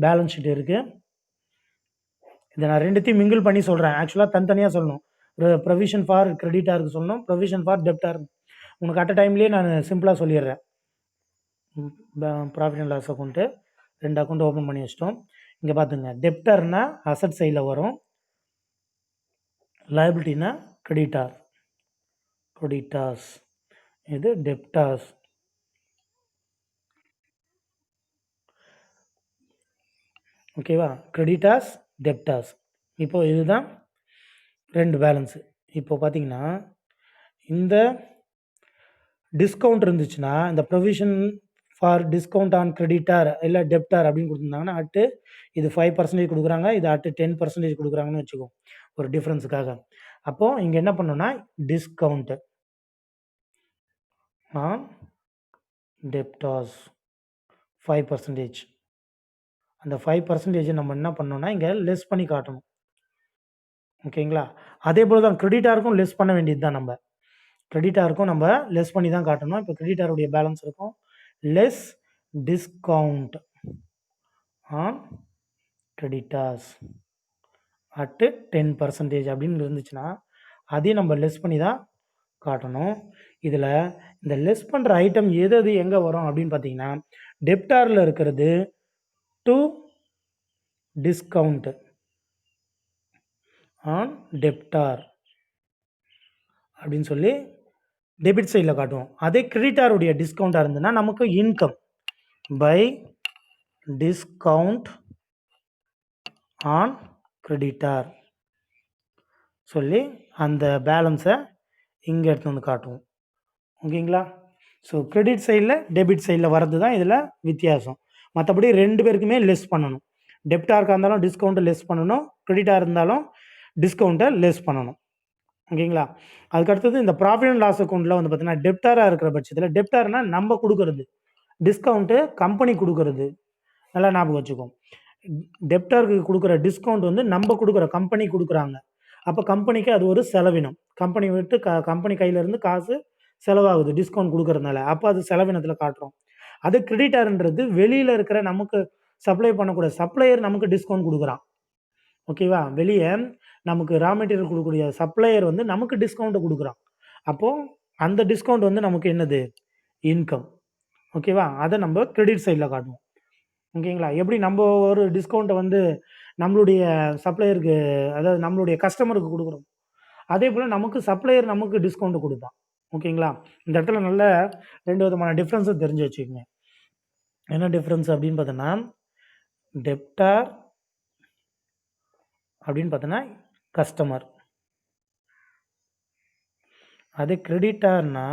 பேலன்ஸ் ஷீட் இருக்குது. இதை நான் ரெண்டுத்தையும் மிங்கிள் பண்ணி சொல்கிறேன். ஆக்சுவலாக தனித்தனியாக சொல்லணும். ப்ரொவிஷன் ஃபார் கிரெடிட்டாருக்கு சொல்லணும், ப்ரொவிஷன் ஃபார் டெப்டார். உனக்கு அட் டைம்லேயே நான் சிம்பிளாக சொல்லிடுறேன். Profit and loss account 2 account open பண்ணி வச்சிட்டோம். இங்கே பார்த்துங்க, டெப்டர்னா அசட் சைடில் வரும், லைபிலிட்டினா கிரெடிட்டார்ஸ். இது டெப்டார்ஸ். ஓகேவா? Creditors debtors. இப்போ இதுதான் ரெண்டு பேலன்ஸு. இப்போ பார்த்தீங்கன்னா இந்த டிஸ்கவுண்ட் இருந்துச்சுன்னா இந்த provision for discount on creditor இல்லை டெப்டார் அப்படின்னு கொடுத்துருந்தாங்கன்னா அட்டு இது 5% கொடுக்குறாங்க, இது அட்டு 10% கொடுக்குறாங்கன்னு வச்சுக்கோ, ஒரு டிஃப்ரென்ஸுக்காக. அப்போது இங்கே என்ன பண்ணோன்னா டிஸ்கவுண்ட் ஆன் டெப்டார்ஸ் 5%. அந்த 5% நம்ம என்ன பண்ணோன்னா இங்கே லெஸ் பண்ணி காட்டணும். ஓகேங்களா? அதே போல் தான் கிரெடிட்டாருக்கும் லெஸ் பண்ண வேண்டியது தான். நம்ம கிரெடிட்டாருக்கும் நம்ம லெஸ் பண்ணி தான் காட்டணும். இப்போ கிரெடிட்டாருடைய பேலன்ஸ் இருக்கும் less discount on creditors at 10% அப்படின்னு இருந்துச்சுன்னா அதையும் நம்ம லெஸ் பண்ணி தான் காட்டணும். இதில் இந்த லெஸ் பண்ணுற ஐட்டம் எது எங்கே வரும் அப்படின்னு பார்த்தீங்கன்னா டெப்டாரில் இருக்கிறது டு டிஸ்கவுண்ட் ஆன் டெப்டார் அப்படின்னு சொல்லி டெபிட் சைடில் காட்டுவோம். அதே கிரெடிட்டாருடைய டிஸ்கவுண்ட்டாக இருந்ததுன்னா நமக்கு income by discount on creditor சொல்லி அந்த பேலன்ஸை இங்கே எடுத்து வந்து காட்டுவோம். ஓகேங்களா? ஸோ கிரெடிட் சைடில் டெபிட் சைடில் வர்றது தான் இதில் வித்தியாசம். மற்றபடி ரெண்டு பேருக்குமே லெஸ் பண்ணணும். டெப்டாருக்காக இருந்தாலும் டிஸ்கவுண்ட்டை லெஸ் பண்ணணும், கிரெடிட்டாக இருந்தாலும் டிஸ்கவுண்ட்டை லெஸ் பண்ணணும். ஓகேங்களா? அதுக்கடுத்தது இந்த ப்ராஃபிட் அண்ட் லாஸ் அக்கௌண்ட்டில் வந்து பார்த்தீங்கன்னா டெப்டாராக இருக்கிற பட்சத்தில் டெப்டார்னா நம்ம கொடுக்குறது, டிஸ்கவுண்ட்டு கம்பெனி கொடுக்குறது. நல்லா ஞாபகம் வச்சுக்கோம். டெப்டாருக்கு கொடுக்குற டிஸ்கவுண்ட் வந்து நம்ம கொடுக்குற கம்பெனி கொடுக்குறாங்க. அப்போ கம்பெனிக்கு அது ஒரு செலவினம். கம்பெனி விட்டு கம்பெனி கையிலேருந்து காசு செலவாகுது டிஸ்கவுண்ட் கொடுக்குறதுனால. அப்போ அது செலவினத்தில் காட்டுறோம். அது கிரெடிட்டார்ன்றது வெளியில் இருக்கிற நமக்கு சப்ளை பண்ணக்கூடிய சப்ளையர் நமக்கு டிஸ்கவுண்ட் கொடுக்குறான். ஓகேவா? வெளியே நமக்கு ரா மெட்டீரியல் கொடுக்கக்கூடிய சப்ளையர் வந்து நமக்கு டிஸ்கவுண்ட்டை கொடுக்குறான். அப்போது அந்த டிஸ்கவுண்ட் வந்து நமக்கு என்னது? இன்கம். ஓகேவா? அதை நம்ம கிரெடிட் சைடில் காட்டுவோம். ஓகேங்களா? எப்படி நம்ம ஒரு டிஸ்கவுண்ட்டை வந்து நம்மளுடைய சப்ளையருக்கு, அதாவது நம்மளுடைய கஸ்டமருக்கு கொடுக்குறோம், அதே போல் நமக்கு சப்ளையர் நமக்கு டிஸ்கவுண்ட்டு கொடுப்பான். ஓகேங்களா? இந்த இடத்துல நல்ல ரெண்டு விதமான டிஃப்ரென்ஸை தெரிஞ்சு வச்சுக்கோங்க. என்ன டிஃப்ரென்ஸ் அப்படின்னு பார்த்தோன்னா, டெப்டார் அப்படின்னு பார்த்தோன்னா கஸ்டமர், அதே கிரெடிட்டார்னா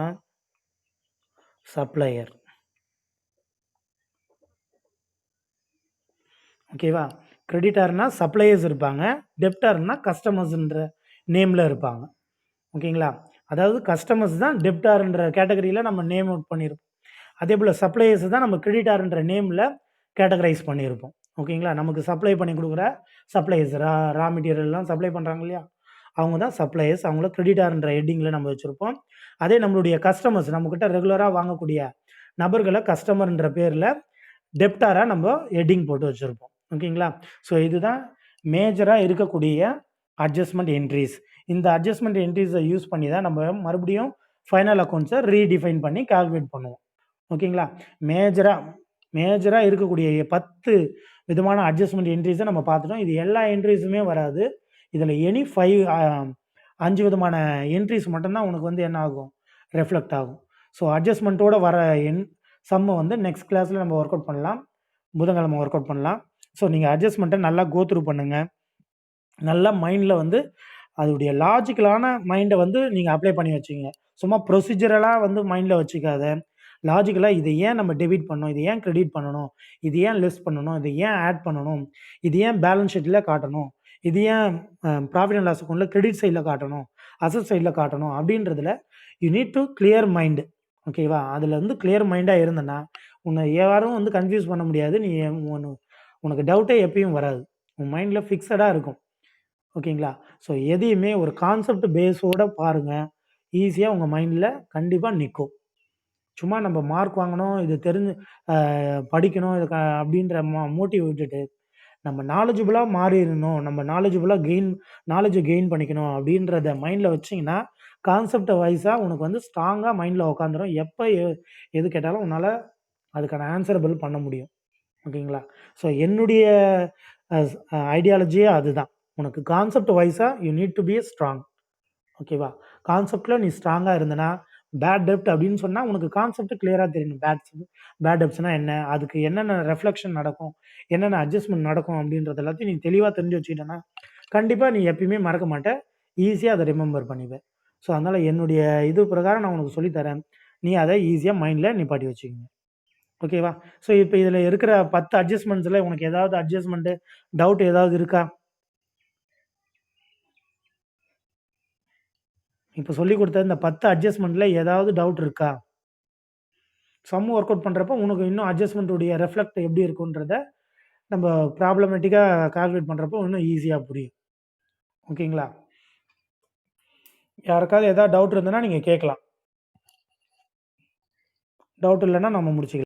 சப்ளையர். ஓகேவா? கிரெடிட்டார்னா சப்ளையர்ஸ் இருப்பாங்க, டெப்டார்னா கஸ்டமர்ஸ்ன்ற நேமில் இருப்பாங்க. ஓகேங்களா? அதாவது கஸ்டமர்ஸ் தான் டெப்டார்ன்ற கேட்டகரியில் நம்ம நேம் அவுட் பண்ணியிருப்போம். அதே போல் சப்ளையர்ஸ் தான் நம்ம கிரெடிட்டார்ன்ற நேமில் கேட்டகரைஸ் பண்ணியிருப்போம். ஓகேங்களா? நமக்கு சப்ளை பண்ணி கொடுக்குற சப்ளையர்ஸ், ரா மெட்டீரியல்லாம் சப்ளை பண்ணுறாங்க இல்லையா, அவங்க தான் சப்ளையர்ஸ். அவங்கள கிரெடிட்டார்ன்ற ஹெட்டிங்கில் நம்ம வச்சுருப்போம். அதே நம்மளுடைய கஸ்டமர்ஸ், நம்மக்கிட்ட ரெகுலராக வாங்கக்கூடிய நபர்களை கஸ்டமர்ன்ற பேரில் டெப்டாராக நம்ம ஹெட்டிங் போட்டு வச்சுருப்போம். ஓகேங்களா? ஸோ இதுதான் மேஜராக இருக்கக்கூடிய அட்ஜஸ்ட்மெண்ட் என்ட்ரிஸ். இந்த அட்ஜஸ்ட்மெண்ட் என்ட்ரிஸை யூஸ் பண்ணி தான் நம்ம மறுபடியும் ஃபைனல் அக்கௌண்ட்ஸை ரீடிஃபைன் பண்ணி கால்குலேட் பண்ணுவோம். ஓகேங்களா? மேஜராக இருக்கக்கூடிய 10 விதமான அட்ஜஸ்ட்மெண்ட் என்ட்ரிஸை நம்ம பார்த்துட்டோம். இது எல்லா என்ட்ரிஸுமே வராது. இதில் எனி 5 விதமான என்ட்ரிஸ் மட்டும்தான் உனக்கு வந்து என்ன ஆகும்? ரெஃப்ளெக்ட் ஆகும். ஸோ அட்ஜஸ்ட்மெண்ட்டோட வர சம்மை வந்து நெக்ஸ்ட் கிளாஸில் நம்ம ஒர்க் அவுட் பண்ணலாம். புதன்கிழமை ஒர்க் அவுட் பண்ணலாம். ஸோ நீங்கள் அட்ஜஸ்ட்மெண்ட்டை நல்லா கோத்ரூ பண்ணுங்கள். நல்லா மைண்டில் வந்து அதோடைய லாஜிக்கலான மைண்டை வந்து நீங்கள் அப்ளை பண்ணி வச்சுங்க. சும்மா ப்ரொசீஜரலாக வந்து மைண்டில் வச்சுக்காத. லாஜிக்கலாக இதை ஏன் நம்ம டெபிட் பண்ணணும், இது ஏன் கிரெடிட் பண்ணணும், இது ஏன் லெஸ் பண்ணணும், இது ஏன் ஆட் பண்ணணும், இது ஏன் பேலன்ஸ் ஷீட்டில் காட்டணும், இது ஏன் ப்ராஃபிட் அண்ட் லாஸ் அக்கௌண்ட்டில் கிரெடிட் சைடில் காட்டணும், அசட் சைடில் காட்டணும் அப்படின்றதுல you need to clear mind. ஓகேவா? அதில் வந்து கிளியர் மைண்டாக இருந்தேன்னா உன்னை யாரும் வந்து கன்ஃபியூஸ் பண்ண முடியாது. நீ உனக்கு டவுட்டே எப்பயும் வராது. உன் மைண்டில் ஃபிக்ஸடாக இருக்கும். ஓகேங்களா? ஸோ எதையுமே ஒரு கான்செப்ட் பேஸோடு பாருங்கள். ஈஸியாக உங்கள் மைண்டில் கண்டிப்பாக நிற்கும். சும்மா நம்ம மார்க் வாங்கணும், இது தெரிஞ்சு படிக்கணும், இது அப்படின்ற மோட்டிவ் விட்டுட்டு நம்ம நாலேஜபிளாக மாறிடணும், நம்ம நாலேஜை கெயின் பண்ணிக்கணும் அப்படின்றத மைண்டில் வச்சிங்கன்னா கான்செப்டை வைஸாக உனக்கு வந்து ஸ்ட்ராங்காக மைண்டில் உட்காந்துரும். எப்போ எது கேட்டாலும் உன்னால் அதுக்கான ஆன்சரபிள் பண்ண முடியும். ஓகேங்களா? ஸோ என்னுடைய ஐடியாலஜியே அதுதான். உனக்கு கான்செப்ட் வைஸாக you need to be strong. ஓகேவா? கான்செப்டில் நீ ஸ்ட்ராங்காக இருந்தனா பேட் டெப்ட் அப்படின்னு சொன்னால் உனக்கு கான்செப்ட் கிளியராக தெரியணும். பேட் டெப்ட்ஸ்னால் என்ன, அதுக்கு என்னென்ன ரெஃப்ளெக்ஷன் நடக்கும், என்னென்ன அட்ஜஸ்ட்மெண்ட் நடக்கும் அப்படின்றது எல்லாத்தையும் நீ தெளிவாக தெரிஞ்சு வச்சுக்கிட்டேன்னா கண்டிப்பாக நீ எப்பயுமே மறக்க மாட்டேன். ஈஸியாக அதை ரிமெம்பர் பண்ணிப்பேன். ஸோ அதனால் என்னுடைய இது பிரகாரம் நான் உனக்கு சொல்லித்தரேன். நீ அதை ஈஸியாக மைண்டில் நிப்பாட்டி வச்சுக்கோங்க. ஓகேவா? ஸோ இப்போ இதில் இருக்கிற 10 அட்ஜஸ்ட்மெண்ட்ஸில் உனக்கு ஏதாவது அட்ஜஸ்ட்மெண்ட்டு டவுட் ஏதாவது இருக்கா? இப்போ சொல்லிக் கொடுத்த இந்த 10 அட்ஜஸ்ட்மெண்ட்டில் ஏதாவது டவுட் இருக்கா? சம் ஒர்க் அவுட் பண்ணுறப்போ உனக்கு இன்னும் அட்ஜஸ்ட்மெண்ட்டுடைய ரெஃப்ளெக்ட் எப்படி இருக்குன்றத நம்ம ப்ராப்ளமேட்டிக்காக கால்குலேட் பண்ணுறப்போ இன்னும் ஈஸியாக புரியும். ஓகேங்களா? யாருக்காவது ஏதாவது டவுட் இருந்ததுன்னா நீங்கள் கேட்கலாம். டவுட் இல்லைன்னா நம்ம முடிச்சுக்கலாம்.